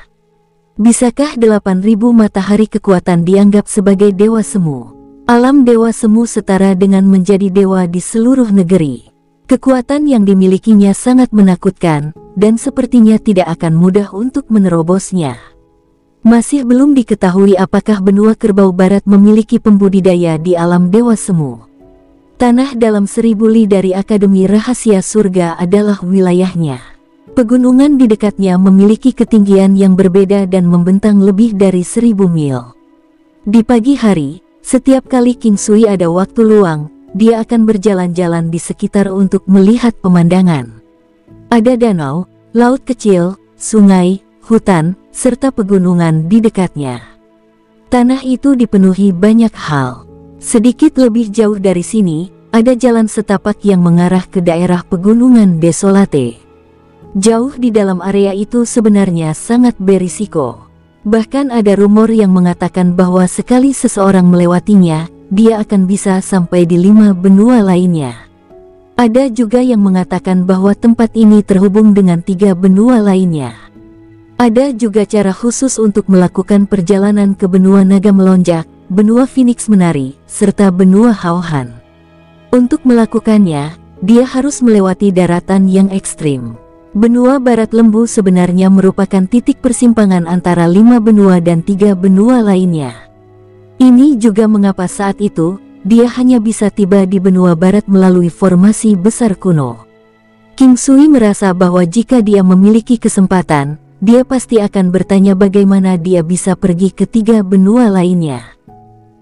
Bisakah 8.000 matahari kekuatan dianggap sebagai dewa semu? Alam dewa semu setara dengan menjadi dewa di seluruh negeri. Kekuatan yang dimilikinya sangat menakutkan, dan sepertinya tidak akan mudah untuk menerobosnya. Masih belum diketahui apakah benua Kerbau Barat memiliki pembudidaya di alam dewa semu. Tanah dalam 1000 li dari Akademi Rahasia Surga adalah wilayahnya. Pegunungan di dekatnya memiliki ketinggian yang berbeda dan membentang lebih dari 1000 mil. Di pagi hari, setiap kali King Sui ada waktu luang, dia akan berjalan-jalan di sekitar untuk melihat pemandangan. Ada danau, laut kecil, sungai, hutan, serta pegunungan di dekatnya. Tanah itu dipenuhi banyak hal. Sedikit lebih jauh dari sini, ada jalan setapak yang mengarah ke daerah pegunungan Desolate. Jauh di dalam area itu sebenarnya sangat berisiko. Bahkan ada rumor yang mengatakan bahwa sekali seseorang melewatinya, dia akan bisa sampai di 5 benua lainnya. Ada juga yang mengatakan bahwa tempat ini terhubung dengan 3 benua lainnya. Ada juga cara khusus untuk melakukan perjalanan ke benua naga melonjak, benua Phoenix menari, serta benua Hauhan. Untuk melakukannya, dia harus melewati daratan yang ekstrim. Benua Barat Lembu sebenarnya merupakan titik persimpangan antara 5 benua dan 3 benua lainnya. Ini juga mengapa saat itu, dia hanya bisa tiba di benua barat melalui formasi besar kuno. King Sui merasa bahwa jika dia memiliki kesempatan, dia pasti akan bertanya bagaimana dia bisa pergi ke 3 benua lainnya.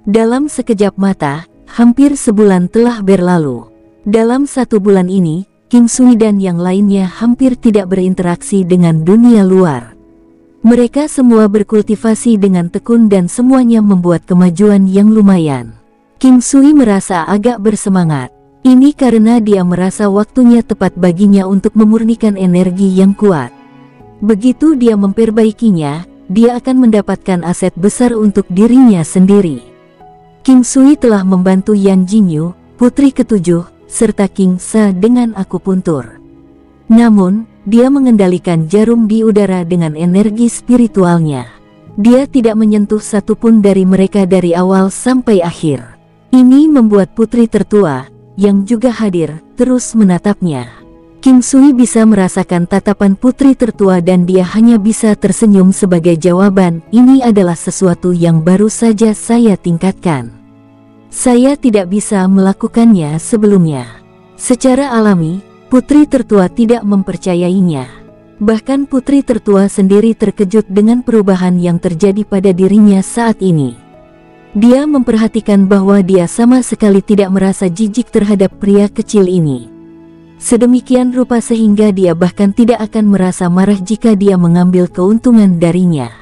Dalam sekejap mata, Hampir sebulan telah berlalu. Dalam 1 bulan ini, King Sui dan yang lainnya hampir tidak berinteraksi dengan dunia luar. Mereka semua berkultivasi dengan tekun dan semuanya membuat kemajuan yang lumayan. King Sui merasa agak bersemangat. Ini karena dia merasa waktunya tepat baginya untuk memurnikan energi yang kuat. Begitu dia memperbaikinya, dia akan mendapatkan aset besar untuk dirinya sendiri. King Sui telah membantu Yan Jingyu, putri ke-7, serta King Sa dengan akupuntur. Namun, dia mengendalikan jarum di udara dengan energi spiritualnya. Dia tidak menyentuh satupun dari mereka dari awal sampai akhir. Ini membuat putri tertua, yang juga hadir, terus menatapnya. King Sui bisa merasakan tatapan putri tertua dan dia hanya bisa tersenyum sebagai jawaban, ini adalah sesuatu yang baru saja saya tingkatkan. Saya tidak bisa melakukannya sebelumnya. Secara alami, putri tertua tidak mempercayainya. Bahkan putri tertua sendiri terkejut dengan perubahan yang terjadi pada dirinya saat ini. Dia memperhatikan bahwa dia sama sekali tidak merasa jijik terhadap pria kecil ini. Sedemikian rupa sehingga dia bahkan tidak akan merasa marah jika dia mengambil keuntungan darinya.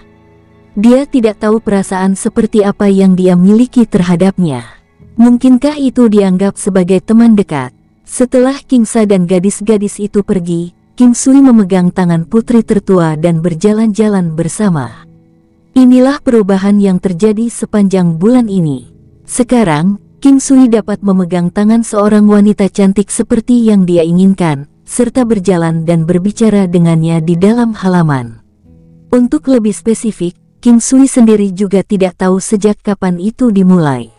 Dia tidak tahu perasaan seperti apa yang dia miliki terhadapnya. Mungkinkah itu dianggap sebagai teman dekat? Setelah King Sa dan gadis-gadis itu pergi, King Sui memegang tangan putri tertua dan berjalan-jalan bersama. Inilah perubahan yang terjadi sepanjang bulan ini. Sekarang, King Sui dapat memegang tangan seorang wanita cantik seperti yang dia inginkan, serta berjalan dan berbicara dengannya di dalam halaman. Untuk lebih spesifik, King Sui sendiri juga tidak tahu sejak kapan itu dimulai.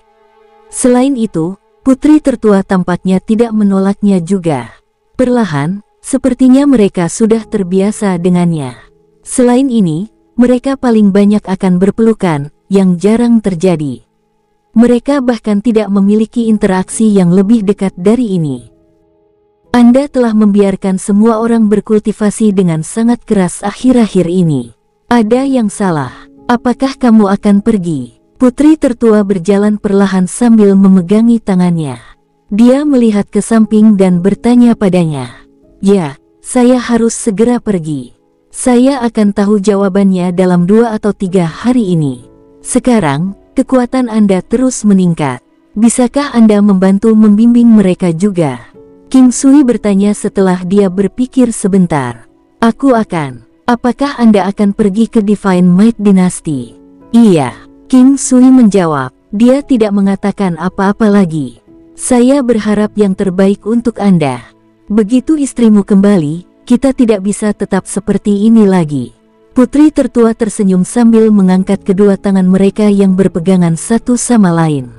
Selain itu, putri tertua tampaknya tidak menolaknya juga. Perlahan, sepertinya mereka sudah terbiasa dengannya. Selain ini, mereka paling banyak akan berpelukan, yang jarang terjadi. Mereka bahkan tidak memiliki interaksi yang lebih dekat dari ini. Anda telah membiarkan semua orang berkultivasi dengan sangat keras akhir-akhir ini. Ada yang salah. Apakah kamu akan pergi? Putri tertua berjalan perlahan sambil memegangi tangannya. Dia melihat ke samping dan bertanya padanya. Ya, saya harus segera pergi. Saya akan tahu jawabannya dalam 2 atau 3 hari ini. Sekarang, kekuatan Anda terus meningkat. Bisakah Anda membantu membimbing mereka juga? King Sui bertanya setelah dia berpikir sebentar. Aku akan. Apakah Anda akan pergi ke Divine Might Dynasty? Iya. King Sui menjawab. Dia tidak mengatakan apa-apa lagi. Saya berharap yang terbaik untuk Anda. Begitu istrimu kembali, kita tidak bisa tetap seperti ini lagi. Putri tertua tersenyum sambil mengangkat kedua tangan mereka yang berpegangan satu sama lain.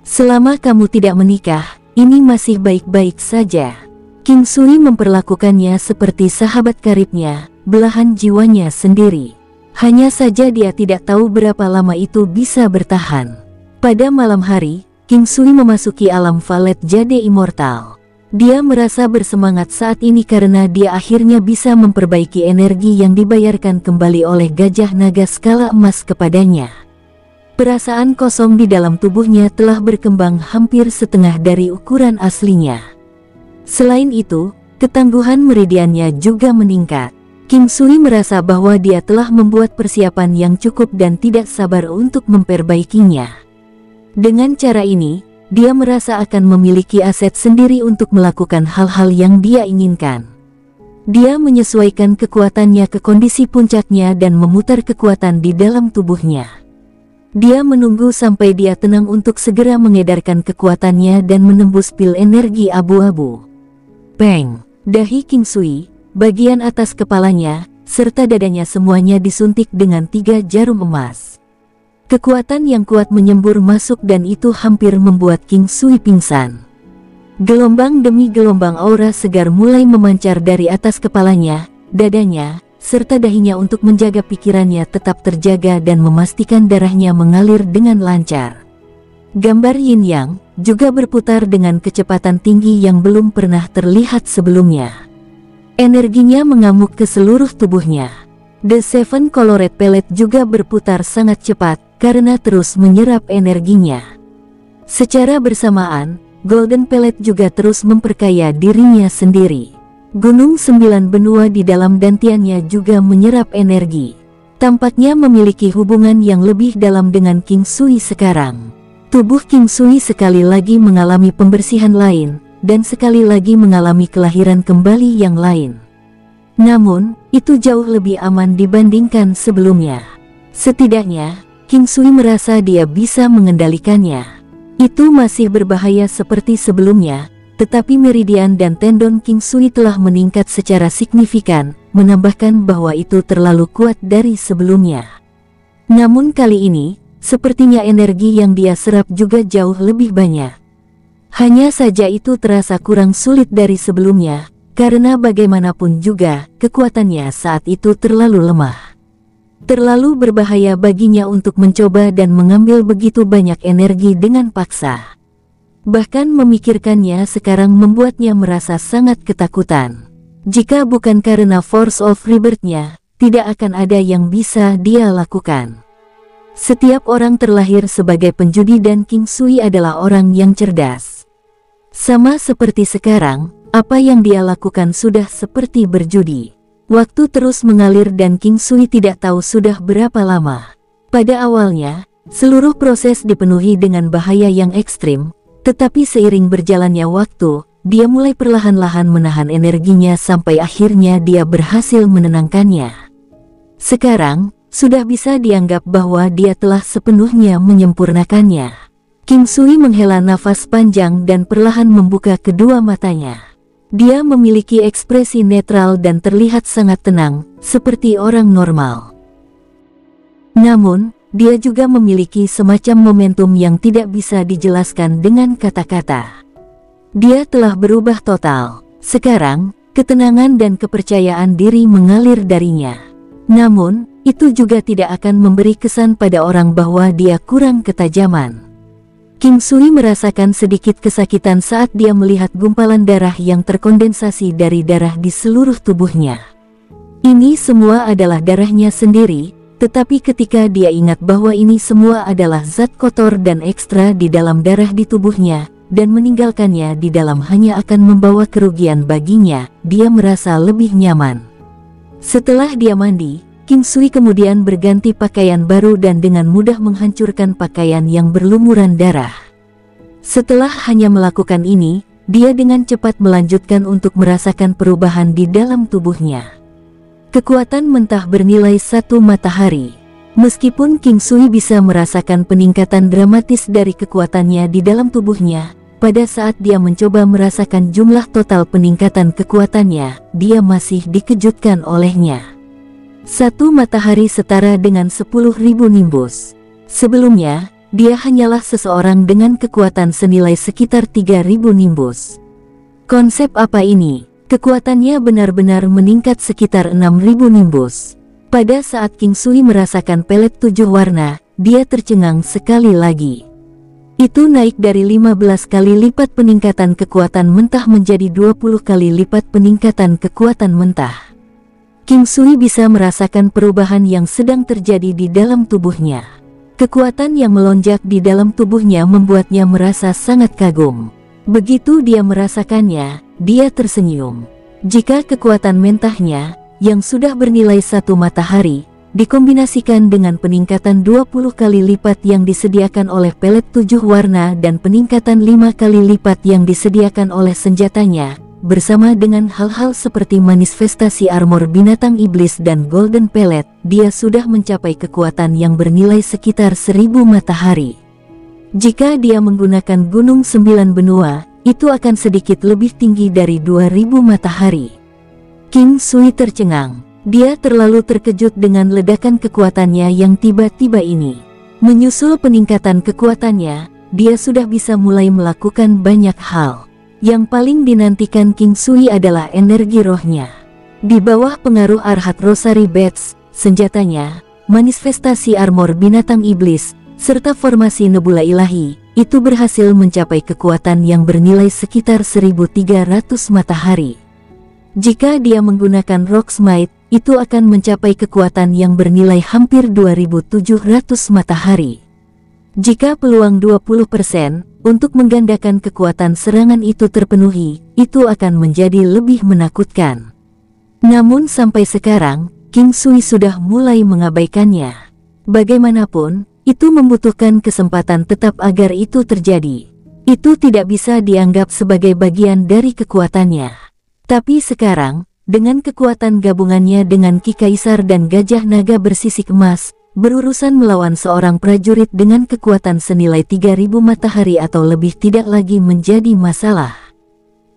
Selama kamu tidak menikah, ini masih baik-baik saja. King Sui memperlakukannya seperti sahabat karibnya, belahan jiwanya sendiri. Hanya saja dia tidak tahu berapa lama itu bisa bertahan. Pada malam hari, King Sui memasuki alam Valet Jade Immortal. Dia merasa bersemangat saat ini karena dia akhirnya bisa memperbaiki energi yang dibayarkan kembali oleh gajah naga skala emas kepadanya. Perasaan kosong di dalam tubuhnya telah berkembang hampir setengah dari ukuran aslinya. Selain itu, ketangguhan meridiannya juga meningkat. King Sui merasa bahwa dia telah membuat persiapan yang cukup dan tidak sabar untuk memperbaikinya. Dengan cara ini, dia merasa akan memiliki aset sendiri untuk melakukan hal-hal yang dia inginkan. Dia menyesuaikan kekuatannya ke kondisi puncaknya dan memutar kekuatan di dalam tubuhnya. Dia menunggu sampai dia tenang untuk segera mengedarkan kekuatannya dan menembus pil energi abu-abu. Peng! Dahi King Sui, bagian atas kepalanya, serta dadanya semuanya disuntik dengan 3 jarum emas. Kekuatan yang kuat menyembur masuk dan itu hampir membuat King Sui pingsan. Gelombang demi gelombang aura segar mulai memancar dari atas kepalanya, dadanya, serta dahinya untuk menjaga pikirannya tetap terjaga dan memastikan darahnya mengalir dengan lancar. Gambar Yin Yang juga berputar dengan kecepatan tinggi yang belum pernah terlihat sebelumnya. Energinya mengamuk ke seluruh tubuhnya. The Seven Colored Pellet juga berputar sangat cepat karena terus menyerap energinya. Secara bersamaan, Golden Pellet juga terus memperkaya dirinya sendiri. Gunung 9 benua di dalam dantiannya juga menyerap energi. Tampaknya memiliki hubungan yang lebih dalam dengan King Sui sekarang. Tubuh King Sui sekali lagi mengalami pembersihan lain, dan sekali lagi mengalami kelahiran kembali yang lain. Namun, itu jauh lebih aman dibandingkan sebelumnya. Setidaknya, King Sui merasa dia bisa mengendalikannya. Itu masih berbahaya seperti sebelumnya, tetapi meridian dan tendon King Sui telah meningkat secara signifikan, menambahkan bahwa itu terlalu kuat dari sebelumnya. Namun kali ini, sepertinya energi yang dia serap juga jauh lebih banyak. Hanya saja itu terasa kurang sulit dari sebelumnya, karena bagaimanapun juga, kekuatannya saat itu terlalu lemah. Terlalu berbahaya baginya untuk mencoba dan mengambil begitu banyak energi dengan paksa. Bahkan memikirkannya sekarang membuatnya merasa sangat ketakutan. Jika bukan karena Force of Rebirth-nya, tidak akan ada yang bisa dia lakukan. Setiap orang terlahir sebagai penjudi dan King Sui adalah orang yang cerdas. Sama seperti sekarang, apa yang dia lakukan sudah seperti berjudi. Waktu terus mengalir dan King Sui tidak tahu sudah berapa lama. Pada awalnya, seluruh proses dipenuhi dengan bahaya yang ekstrim, tetapi seiring berjalannya waktu, dia mulai perlahan-lahan menahan energinya sampai akhirnya dia berhasil menenangkannya. Sekarang, sudah bisa dianggap bahwa dia telah sepenuhnya menyempurnakannya. King Sui menghela nafas panjang dan perlahan membuka kedua matanya. Dia memiliki ekspresi netral dan terlihat sangat tenang, seperti orang normal. Namun, dia juga memiliki semacam momentum yang tidak bisa dijelaskan dengan kata-kata. Dia telah berubah total. Sekarang, ketenangan dan kepercayaan diri mengalir darinya. Namun, itu juga tidak akan memberi kesan pada orang bahwa dia kurang ketajaman. King Sui merasakan sedikit kesakitan saat dia melihat gumpalan darah yang terkondensasi dari darah di seluruh tubuhnya. Ini semua adalah darahnya sendiri, tetapi ketika dia ingat bahwa ini semua adalah zat kotor dan ekstra di dalam darah di tubuhnya, dan meninggalkannya di dalam hanya akan membawa kerugian baginya, dia merasa lebih nyaman. Setelah dia mandi, King Sui kemudian berganti pakaian baru dan dengan mudah menghancurkan pakaian yang berlumuran darah. Setelah hanya melakukan ini, dia dengan cepat melanjutkan untuk merasakan perubahan di dalam tubuhnya. Kekuatan mentah bernilai 1 matahari. Meskipun King Sui bisa merasakan peningkatan dramatis dari kekuatannya di dalam tubuhnya, pada saat dia mencoba merasakan jumlah total peningkatan kekuatannya, dia masih dikejutkan olehnya. 1 matahari setara dengan 10.000 nimbus. Sebelumnya, dia hanyalah seseorang dengan kekuatan senilai sekitar 3.000 nimbus. Konsep apa ini? Kekuatannya benar-benar meningkat sekitar 6.000 nimbus. Pada saat King Sui merasakan pelet 7 warna, dia tercengang sekali lagi. Itu naik dari 15 kali lipat peningkatan kekuatan mentah menjadi 20 kali lipat peningkatan kekuatan mentah. King Sui bisa merasakan perubahan yang sedang terjadi di dalam tubuhnya. Kekuatan yang melonjak di dalam tubuhnya membuatnya merasa sangat kagum. Begitu dia merasakannya, dia tersenyum. Jika kekuatan mentahnya, yang sudah bernilai 1 matahari, dikombinasikan dengan peningkatan 20 kali lipat yang disediakan oleh pelet 7 warna dan peningkatan 5 kali lipat yang disediakan oleh senjatanya, bersama dengan hal-hal seperti manifestasi armor binatang iblis dan golden pellet, dia sudah mencapai kekuatan yang bernilai sekitar 1000 matahari. Jika dia menggunakan gunung 9 benua, itu akan sedikit lebih tinggi dari 2000 matahari. King Sui tercengang. Dia terlalu terkejut dengan ledakan kekuatannya yang tiba-tiba ini. Menyusul peningkatan kekuatannya, dia sudah bisa mulai melakukan banyak hal. Yang paling dinantikan King Sui adalah energi rohnya. Di bawah pengaruh Arhat Rosary Bats, senjatanya, manifestasi armor binatang iblis, serta formasi nebula ilahi, itu berhasil mencapai kekuatan yang bernilai sekitar 1300 matahari. Jika dia menggunakan Rock Smite, itu akan mencapai kekuatan yang bernilai hampir 2700 matahari. Jika peluang 20% untuk menggandakan kekuatan serangan itu terpenuhi, itu akan menjadi lebih menakutkan. Namun sampai sekarang, King Sui sudah mulai mengabaikannya. Bagaimanapun, itu membutuhkan kesempatan tetap agar itu terjadi. Itu tidak bisa dianggap sebagai bagian dari kekuatannya. Tapi sekarang, dengan kekuatan gabungannya dengan Ki Kaisar dan Gajah Naga bersisik emas, berurusan melawan seorang prajurit dengan kekuatan senilai 3000 matahari atau lebih tidak lagi menjadi masalah.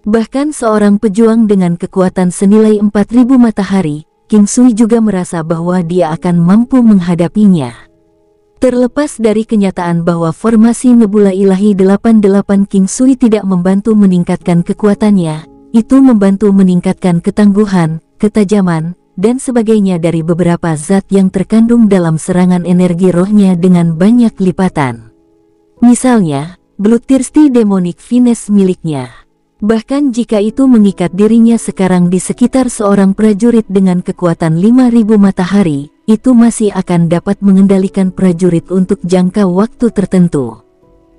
Bahkan seorang pejuang dengan kekuatan senilai 4000 matahari, King Sui juga merasa bahwa dia akan mampu menghadapinya. Terlepas dari kenyataan bahwa formasi Nebula Ilahi 88 King Sui tidak membantu meningkatkan kekuatannya, itu membantu meningkatkan ketangguhan, ketajaman, dan sebagainya dari beberapa zat yang terkandung dalam serangan energi rohnya dengan banyak lipatan. Misalnya, Bloodthirsty Demonic Finesse miliknya. Bahkan jika itu mengikat dirinya sekarang di sekitar seorang prajurit dengan kekuatan 5000 matahari, itu masih akan dapat mengendalikan prajurit untuk jangka waktu tertentu.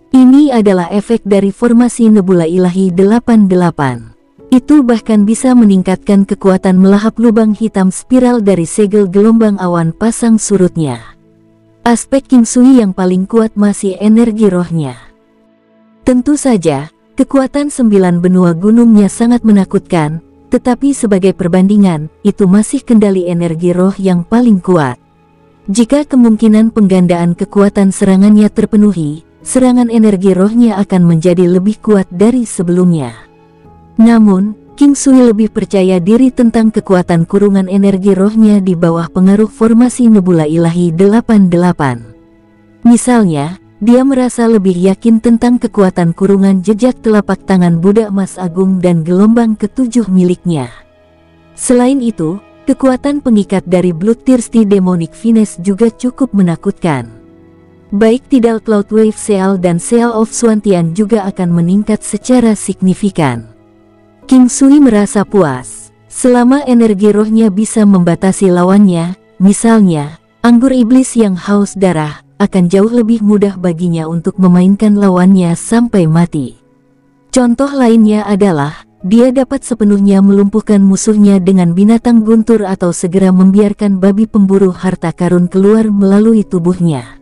Ini adalah efek dari formasi Nebula Ilahi 88. Itu bahkan bisa meningkatkan kekuatan melahap lubang hitam spiral dari segel gelombang awan pasang surutnya. Aspek King Sui yang paling kuat masih energi rohnya. Tentu saja, kekuatan 9 benua gunungnya sangat menakutkan, tetapi sebagai perbandingan, itu masih kendali energi roh yang paling kuat. Jika kemungkinan penggandaan kekuatan serangannya terpenuhi, serangan energi rohnya akan menjadi lebih kuat dari sebelumnya. Namun, King Sui lebih percaya diri tentang kekuatan kurungan energi rohnya di bawah pengaruh formasi Nebula Ilahi 88. Misalnya, dia merasa lebih yakin tentang kekuatan kurungan jejak telapak tangan Buddha Emas Agung dan gelombang ke-7 miliknya. Selain itu, kekuatan pengikat dari Bloodthirsty Demonic Finesse juga cukup menakutkan. Baik Tidal Cloud Wave Seal dan Seal of Swantian juga akan meningkat secara signifikan. King Sui merasa puas selama energi rohnya bisa membatasi lawannya. Misalnya, anggur iblis yang haus darah akan jauh lebih mudah baginya untuk memainkan lawannya sampai mati. Contoh lainnya adalah, dia dapat sepenuhnya melumpuhkan musuhnya dengan binatang guntur atau segera membiarkan babi pemburu harta karun keluar melalui tubuhnya.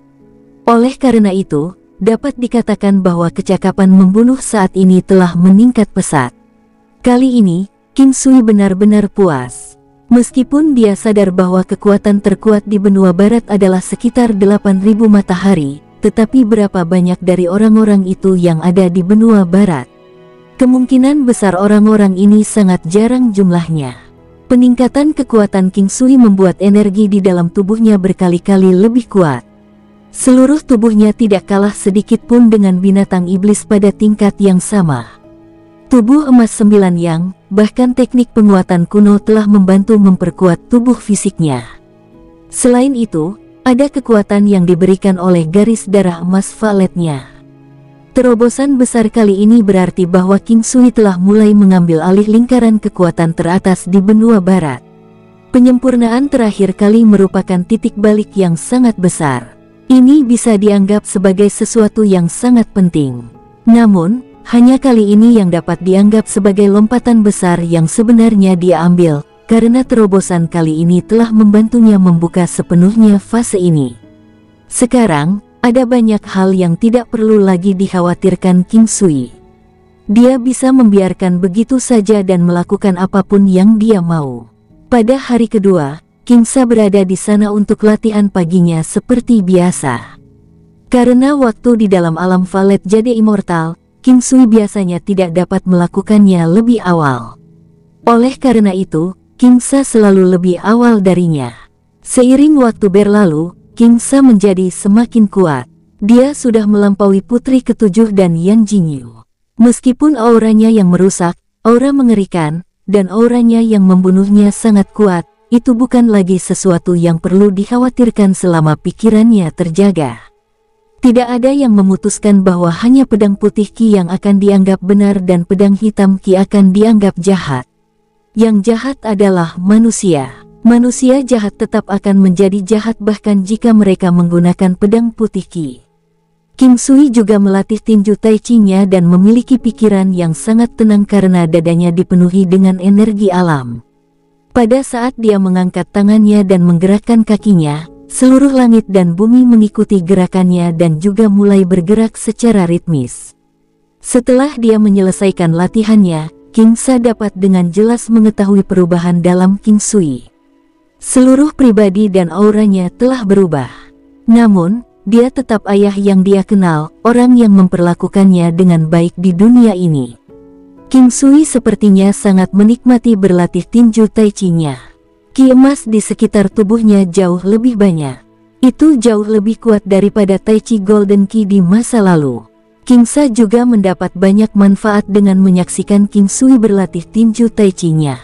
Oleh karena itu, dapat dikatakan bahwa kecakapan membunuh saat ini telah meningkat pesat. Kali ini, King Sui benar-benar puas. Meskipun dia sadar bahwa kekuatan terkuat di benua barat adalah sekitar 8000 matahari, tetapi berapa banyak dari orang-orang itu yang ada di benua barat? Kemungkinan besar orang-orang ini sangat jarang jumlahnya. Peningkatan kekuatan King Sui membuat energi di dalam tubuhnya berkali-kali lebih kuat. Seluruh tubuhnya tidak kalah sedikit pun dengan binatang iblis pada tingkat yang sama. Tubuh emas 9 yang, bahkan teknik penguatan kuno telah membantu memperkuat tubuh fisiknya. Selain itu, ada kekuatan yang diberikan oleh garis darah emas valetnya. Terobosan besar kali ini berarti bahwa King Sui telah mulai mengambil alih lingkaran kekuatan teratas di benua barat. Penyempurnaan terakhir kali merupakan titik balik yang sangat besar. Ini bisa dianggap sebagai sesuatu yang sangat penting. Namun, hanya kali ini yang dapat dianggap sebagai lompatan besar yang sebenarnya dia ambil, karena terobosan kali ini telah membantunya membuka sepenuhnya fase ini. Sekarang, ada banyak hal yang tidak perlu lagi dikhawatirkan King Sui. Dia bisa membiarkan begitu saja dan melakukan apapun yang dia mau. Pada hari kedua, King Sa berada di sana untuk latihan paginya seperti biasa. Karena waktu di dalam alam valet jadi immortal, King Sui biasanya tidak dapat melakukannya lebih awal. Oleh karena itu, King Sa selalu lebih awal darinya. Seiring waktu berlalu, King Sa menjadi semakin kuat. Dia sudah melampaui putri ketujuh dan Yan Jingyu. Meskipun auranya yang merusak, aura mengerikan, dan auranya yang membunuhnya sangat kuat, itu bukan lagi sesuatu yang perlu dikhawatirkan selama pikirannya terjaga. Tidak ada yang memutuskan bahwa hanya pedang putih Ki yang akan dianggap benar dan pedang hitam Ki akan dianggap jahat. Yang jahat adalah manusia. Manusia jahat tetap akan menjadi jahat bahkan jika mereka menggunakan pedang putih Ki. King Sui juga melatih tinju Tai Chi-nya dan memiliki pikiran yang sangat tenang karena dadanya dipenuhi dengan energi alam. Pada saat dia mengangkat tangannya dan menggerakkan kakinya, seluruh langit dan bumi mengikuti gerakannya dan juga mulai bergerak secara ritmis. Setelah dia menyelesaikan latihannya, King Sa dapat dengan jelas mengetahui perubahan dalam King Sui. Seluruh pribadi dan auranya telah berubah. Namun, dia tetap ayah yang dia kenal, orang yang memperlakukannya dengan baik di dunia ini. King Sui sepertinya sangat menikmati berlatih tinju Tai Chi-nya. Ki emas di sekitar tubuhnya jauh lebih banyak. Itu jauh lebih kuat daripada Tai Chi Golden Ki di masa lalu. King Sa juga mendapat banyak manfaat dengan menyaksikan King Sui berlatih tinju Tai Chi-nya.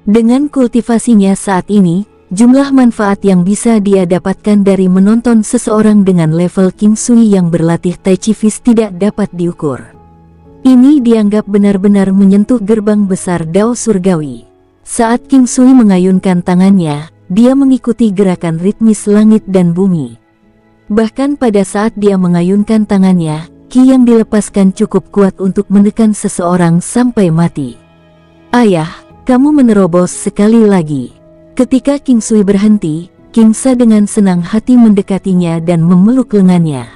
Dengan kultivasinya saat ini, jumlah manfaat yang bisa dia dapatkan dari menonton seseorang dengan level King Sui yang berlatih Tai Chi Fist tidak dapat diukur. Ini dianggap benar-benar menyentuh gerbang besar Dao Surgawi. Saat King Sui mengayunkan tangannya, dia mengikuti gerakan ritmis langit dan bumi. Bahkan pada saat dia mengayunkan tangannya, Ki yang dilepaskan cukup kuat untuk menekan seseorang sampai mati. Ayah, kamu menerobos sekali lagi. Ketika King Sui berhenti, King Sa dengan senang hati mendekatinya dan memeluk lengannya.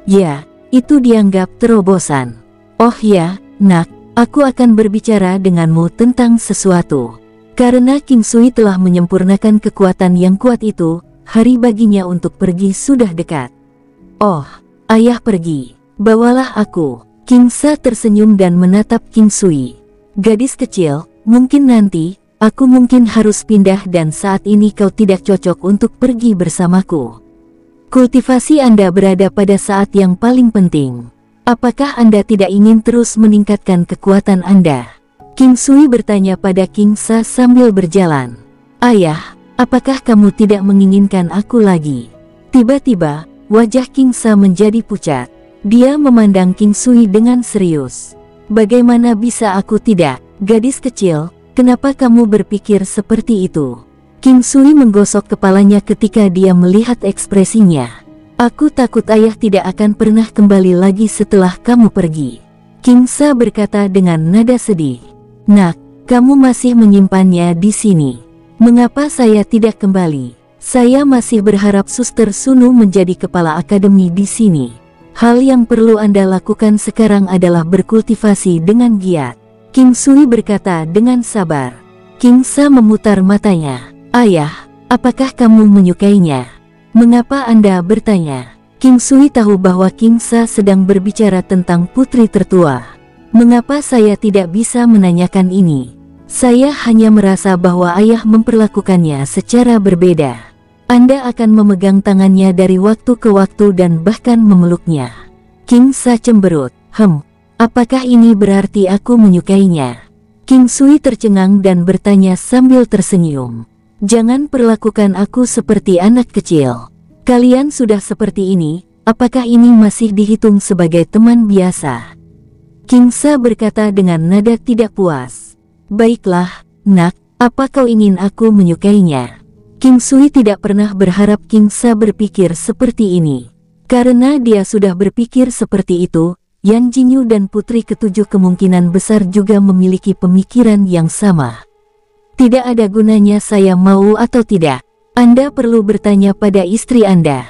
Ya, itu dianggap terobosan. Oh ya, nak, aku akan berbicara denganmu tentang sesuatu. Karena King Sui telah menyempurnakan kekuatan yang kuat itu, hari baginya untuk pergi sudah dekat. Oh, ayah pergi. Bawalah aku. King Sa tersenyum dan menatap King Sui. Gadis kecil, mungkin nanti, aku mungkin harus pindah dan saat ini kau tidak cocok untuk pergi bersamaku. Kultivasi Anda berada pada saat yang paling penting. Apakah Anda tidak ingin terus meningkatkan kekuatan Anda? King Sui bertanya pada King Sa sambil berjalan. Ayah, apakah kamu tidak menginginkan aku lagi? Tiba-tiba, wajah King Sa menjadi pucat. Dia memandang King Sui dengan serius. Bagaimana bisa aku tidak? Gadis kecil, kenapa kamu berpikir seperti itu? King Sui menggosok kepalanya ketika dia melihat ekspresinya. Aku takut ayah tidak akan pernah kembali lagi setelah kamu pergi. King Sa berkata dengan nada sedih. Nak, kamu masih menyimpannya di sini. Mengapa saya tidak kembali? Saya masih berharap Suster Sunu menjadi kepala akademi di sini. Hal yang perlu Anda lakukan sekarang adalah berkultivasi dengan giat. King Sui berkata dengan sabar. King Sa memutar matanya. Ayah, apakah kamu menyukainya? Mengapa Anda bertanya? King Sui tahu bahwa King Sa sedang berbicara tentang putri tertua. Mengapa saya tidak bisa menanyakan ini? Saya hanya merasa bahwa ayah memperlakukannya secara berbeda. Anda akan memegang tangannya dari waktu ke waktu dan bahkan memeluknya. King Sa cemberut. Apakah ini berarti aku menyukainya? King Sui tercengang dan bertanya sambil tersenyum. Jangan perlakukan aku seperti anak kecil. Kalian sudah seperti ini, apakah ini masih dihitung sebagai teman biasa? King Sa berkata dengan nada tidak puas. Baiklah, nak, apa kau ingin aku menyukainya? King Sui tidak pernah berharap King Sa berpikir seperti ini. Karena dia sudah berpikir seperti itu, Yang Jinyu dan putri ketujuh kemungkinan besar juga memiliki pemikiran yang sama. Tidak ada gunanya saya mau atau tidak. Anda perlu bertanya pada istri Anda.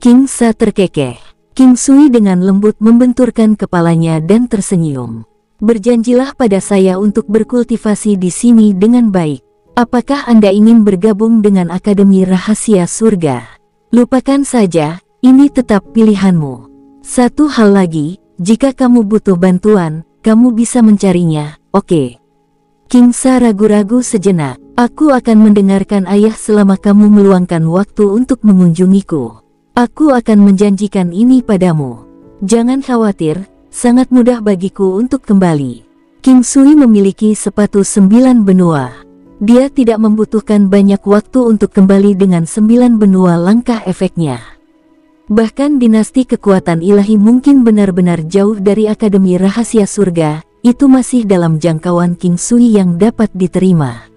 King Sa terkekeh. King Sui dengan lembut membenturkan kepalanya dan tersenyum. Berjanjilah pada saya untuk berkultivasi di sini dengan baik. Apakah Anda ingin bergabung dengan Akademi Rahasia Surga? Lupakan saja, ini tetap pilihanmu. Satu hal lagi, jika kamu butuh bantuan, kamu bisa mencarinya, oke? King Sa ragu-ragu sejenak. Aku akan mendengarkan ayah selama kamu meluangkan waktu untuk mengunjungiku. Aku akan menjanjikan ini padamu. Jangan khawatir, sangat mudah bagiku untuk kembali. King Sui memiliki sepatu 9 benua. Dia tidak membutuhkan banyak waktu untuk kembali dengan 9 benua langkah efeknya. Bahkan dinasti kekuatan ilahi mungkin benar-benar jauh dari Akademi Rahasia Surga, itu masih dalam jangkauan King Sui yang dapat diterima.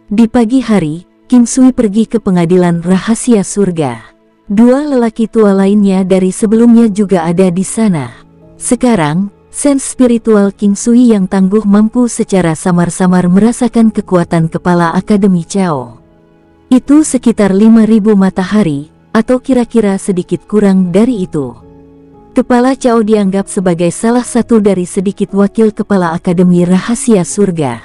Di pagi hari, King Sui pergi ke pengadilan Rahasia Surga. Dua lelaki tua lainnya dari sebelumnya juga ada di sana. Sekarang, sense spiritual King Sui yang tangguh mampu secara samar-samar merasakan kekuatan kepala Akademi Chao. Itu sekitar 5.000 matahari, atau kira-kira sedikit kurang dari itu. Kepala Chao dianggap sebagai salah satu dari sedikit wakil kepala Akademi Rahasia Surga.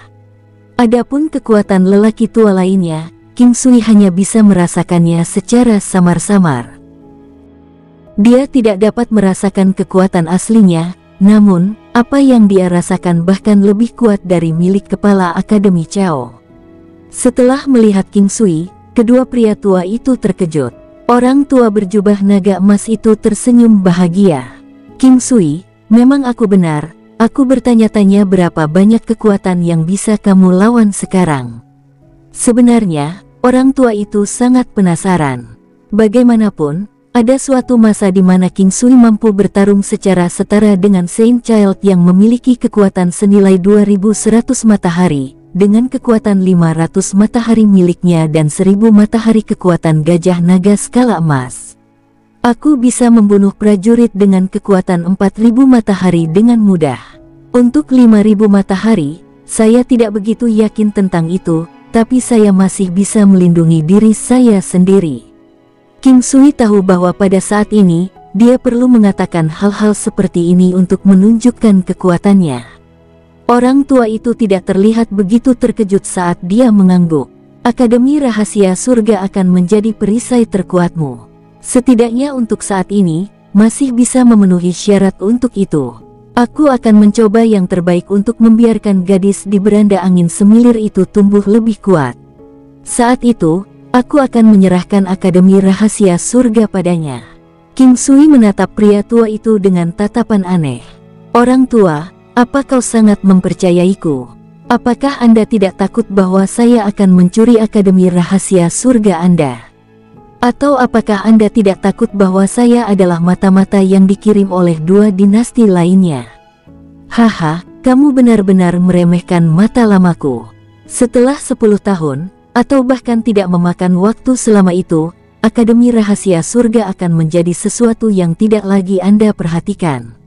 Adapun kekuatan lelaki tua lainnya, King Sui hanya bisa merasakannya secara samar-samar. Dia tidak dapat merasakan kekuatan aslinya, namun, apa yang dia rasakan bahkan lebih kuat dari milik kepala Akademi Chao. Setelah melihat King Sui, kedua pria tua itu terkejut. Orang tua berjubah naga emas itu tersenyum bahagia. King Sui, memang aku benar, aku bertanya-tanya berapa banyak kekuatan yang bisa kamu lawan sekarang. Sebenarnya, orang tua itu sangat penasaran. Bagaimanapun, ada suatu masa di mana King Sui mampu bertarung secara setara dengan Saint Child yang memiliki kekuatan senilai 2100 matahari, dengan kekuatan 500 matahari miliknya dan 1000 matahari kekuatan gajah naga skala emas. Aku bisa membunuh prajurit dengan kekuatan 4000 matahari dengan mudah. Untuk 5000 matahari, saya tidak begitu yakin tentang itu, tapi saya masih bisa melindungi diri saya sendiri. King Sui tahu bahwa pada saat ini, dia perlu mengatakan hal-hal seperti ini untuk menunjukkan kekuatannya. Orang tua itu tidak terlihat begitu terkejut saat dia mengangguk. Akademi Rahasia Surga akan menjadi perisai terkuatmu. Setidaknya untuk saat ini, masih bisa memenuhi syarat untuk itu. Aku akan mencoba yang terbaik untuk membiarkan gadis di beranda angin semilir itu tumbuh lebih kuat. Saat itu, aku akan menyerahkan Akademi Rahasia Surga padanya. King Sui menatap pria tua itu dengan tatapan aneh. Orang tua, apa kau sangat mempercayaiku? Apakah Anda tidak takut bahwa saya akan mencuri Akademi Rahasia Surga Anda? Atau apakah Anda tidak takut bahwa saya adalah mata-mata yang dikirim oleh dua dinasti lainnya? Haha, kamu benar-benar meremehkan mata lamaku. Setelah 10 tahun, atau bahkan tidak memakan waktu selama itu, Akademi Rahasia Surga akan menjadi sesuatu yang tidak lagi Anda perhatikan.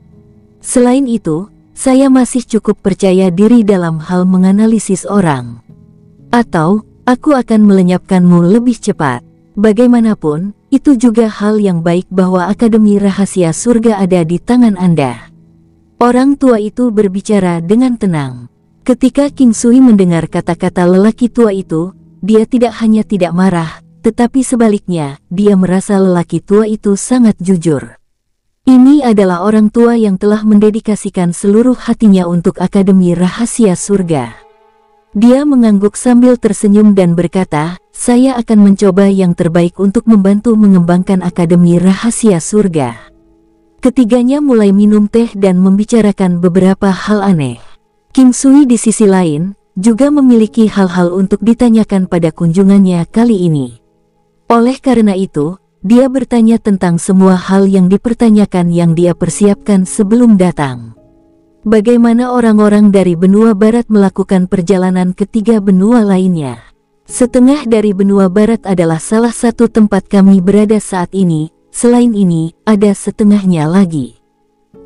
Selain itu, saya masih cukup percaya diri dalam hal menganalisis orang. Atau, aku akan melenyapkanmu lebih cepat. Bagaimanapun, itu juga hal yang baik bahwa Akademi Rahasia Surga ada di tangan Anda. Orang tua itu berbicara dengan tenang. Ketika King Sui mendengar kata-kata lelaki tua itu, dia tidak hanya tidak marah, tetapi sebaliknya, dia merasa lelaki tua itu sangat jujur. Ini adalah orang tua yang telah mendedikasikan seluruh hatinya untuk Akademi Rahasia Surga. Dia mengangguk sambil tersenyum dan berkata, saya akan mencoba yang terbaik untuk membantu mengembangkan Akademi Rahasia Surga. Ketiganya mulai minum teh dan membicarakan beberapa hal aneh. King Sui di sisi lain, juga memiliki hal-hal untuk ditanyakan pada kunjungannya kali ini. Oleh karena itu, dia bertanya tentang semua hal yang dipertanyakan yang dia persiapkan sebelum datang. Bagaimana orang-orang dari benua barat melakukan perjalanan ke 3 benua lainnya? Setengah dari benua barat adalah salah satu tempat kami berada saat ini, selain ini, ada setengahnya lagi.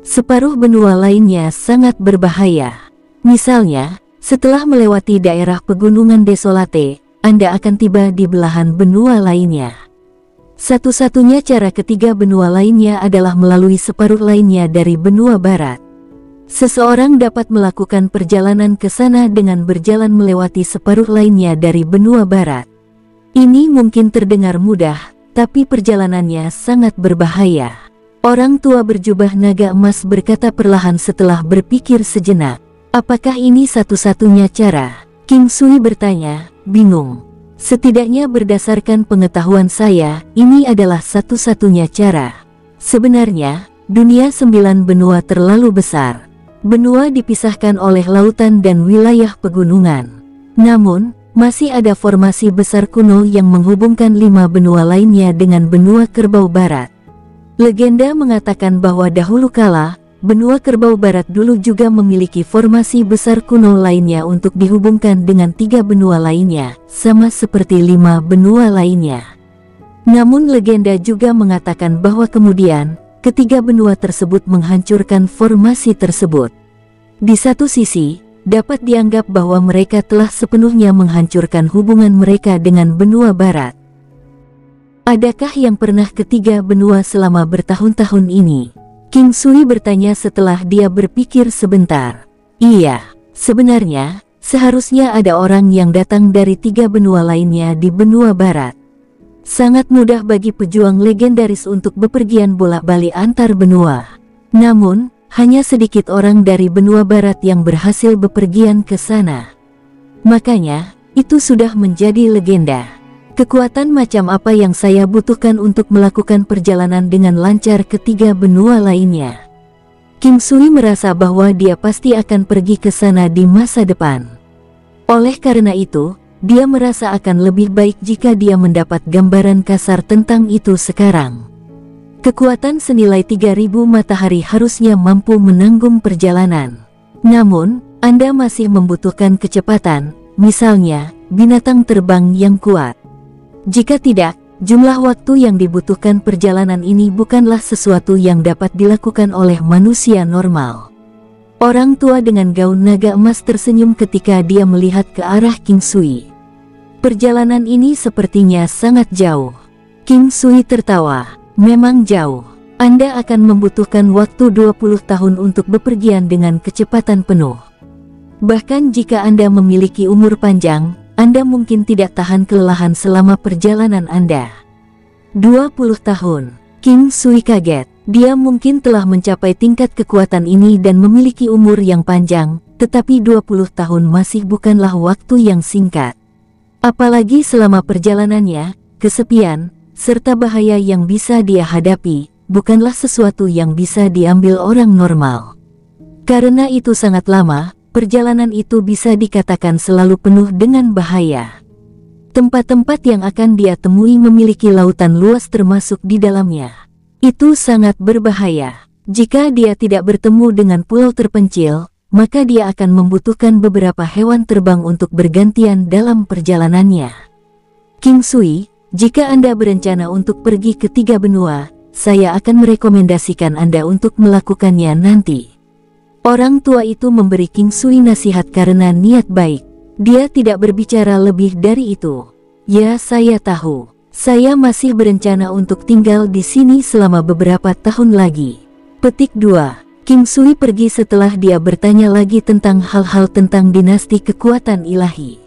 Separuh benua lainnya sangat berbahaya. Misalnya, setelah melewati daerah pegunungan Desolate, Anda akan tiba di belahan benua lainnya. Satu-satunya cara ketiga benua lainnya adalah melalui separuh lainnya dari benua barat. Seseorang dapat melakukan perjalanan ke sana dengan berjalan melewati separuh lainnya dari benua barat. Ini mungkin terdengar mudah, tapi perjalanannya sangat berbahaya. Orang tua berjubah naga emas berkata perlahan setelah berpikir sejenak. Apakah ini satu-satunya cara? King Sui bertanya, bingung. Setidaknya berdasarkan pengetahuan saya, ini adalah satu-satunya cara. Sebenarnya, dunia 9 benua terlalu besar. Benua dipisahkan oleh lautan dan wilayah pegunungan. Namun, masih ada formasi besar kuno yang menghubungkan 5 benua lainnya dengan benua Kerbau Barat. Legenda mengatakan bahwa dahulu kala, benua Kerbau Barat dulu juga memiliki formasi besar kuno lainnya untuk dihubungkan dengan 3 benua lainnya, sama seperti 5 benua lainnya. Namun legenda juga mengatakan bahwa kemudian, ketiga benua tersebut menghancurkan formasi tersebut. Di satu sisi, dapat dianggap bahwa mereka telah sepenuhnya menghancurkan hubungan mereka dengan benua barat. Adakah yang pernah ketiga benua selama bertahun-tahun ini? King Sui bertanya setelah dia berpikir sebentar. Iya, sebenarnya, seharusnya ada orang yang datang dari tiga benua lainnya di benua barat. Sangat mudah bagi pejuang legendaris untuk bepergian bolak-balik antar benua. Namun, hanya sedikit orang dari benua barat yang berhasil bepergian ke sana. Makanya, itu sudah menjadi legenda. Kekuatan macam apa yang saya butuhkan untuk melakukan perjalanan dengan lancar ke tiga benua lainnya? King Sui merasa bahwa dia pasti akan pergi ke sana di masa depan. Oleh karena itu, dia merasa akan lebih baik jika dia mendapat gambaran kasar tentang itu sekarang. Kekuatan senilai 3000 matahari harusnya mampu menanggung perjalanan. Namun, Anda masih membutuhkan kecepatan, misalnya, binatang terbang yang kuat. Jika tidak, jumlah waktu yang dibutuhkan perjalanan ini bukanlah sesuatu yang dapat dilakukan oleh manusia normal. Orang tua dengan gaun naga emas tersenyum ketika dia melihat ke arah King Sui. Perjalanan ini sepertinya sangat jauh. King Sui tertawa. Memang jauh. Anda akan membutuhkan waktu 20 tahun untuk bepergian dengan kecepatan penuh. Bahkan jika Anda memiliki umur panjang, Anda mungkin tidak tahan kelelahan selama perjalanan Anda. 20 tahun. King Sui kaget. Dia mungkin telah mencapai tingkat kekuatan ini dan memiliki umur yang panjang, tetapi 20 tahun masih bukanlah waktu yang singkat. Apalagi selama perjalanannya, kesepian, serta bahaya yang bisa dia hadapi, bukanlah sesuatu yang bisa diambil orang normal. Karena itu sangat lama, perjalanan itu bisa dikatakan selalu penuh dengan bahaya. Tempat-tempat yang akan dia temui memiliki lautan luas termasuk di dalamnya. Itu sangat berbahaya. Jika dia tidak bertemu dengan pulau terpencil, maka dia akan membutuhkan beberapa hewan terbang untuk bergantian dalam perjalanannya. King Sui, jika Anda berencana untuk pergi ke tiga benua, saya akan merekomendasikan Anda untuk melakukannya nanti. Orang tua itu memberi King Sui nasihat karena niat baik. Dia tidak berbicara lebih dari itu. Ya, saya tahu. Saya masih berencana untuk tinggal di sini selama beberapa tahun lagi. Petik 2. King Sui pergi setelah dia bertanya lagi tentang hal-hal tentang dinasti kekuatan ilahi.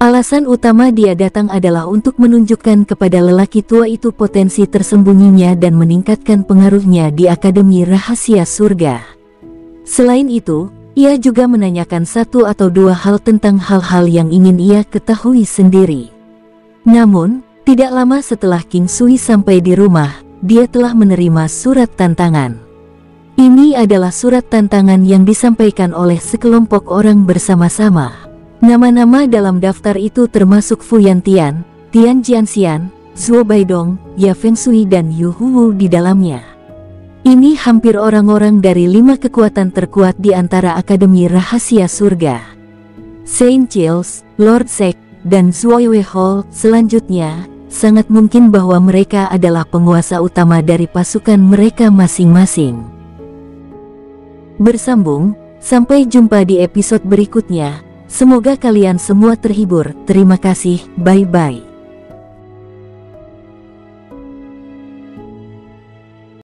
Alasan utama dia datang adalah untuk menunjukkan kepada lelaki tua itu potensi tersembunyinya dan meningkatkan pengaruhnya di Akademi Rahasia Surga. Selain itu, ia juga menanyakan satu atau dua hal tentang hal-hal yang ingin ia ketahui sendiri. Namun, tidak lama setelah King Sui sampai di rumah, dia telah menerima surat tantangan. Ini adalah surat tantangan yang disampaikan oleh sekelompok orang bersama-sama. Nama-nama dalam daftar itu termasuk Fu Yantian, Tian Jianxian, Zhuo Baidong, Ya Fengshui dan Yu Huwu di dalamnya. Ini hampir orang-orang dari 5 kekuatan terkuat di antara Akademi Rahasia Surga. Saint Giles, Lord Sek, dan Zhuoyue Hall. Selanjutnya, sangat mungkin bahwa mereka adalah penguasa utama dari pasukan mereka masing-masing. Bersambung, sampai jumpa di episode berikutnya. Semoga kalian semua terhibur. Terima kasih, bye-bye.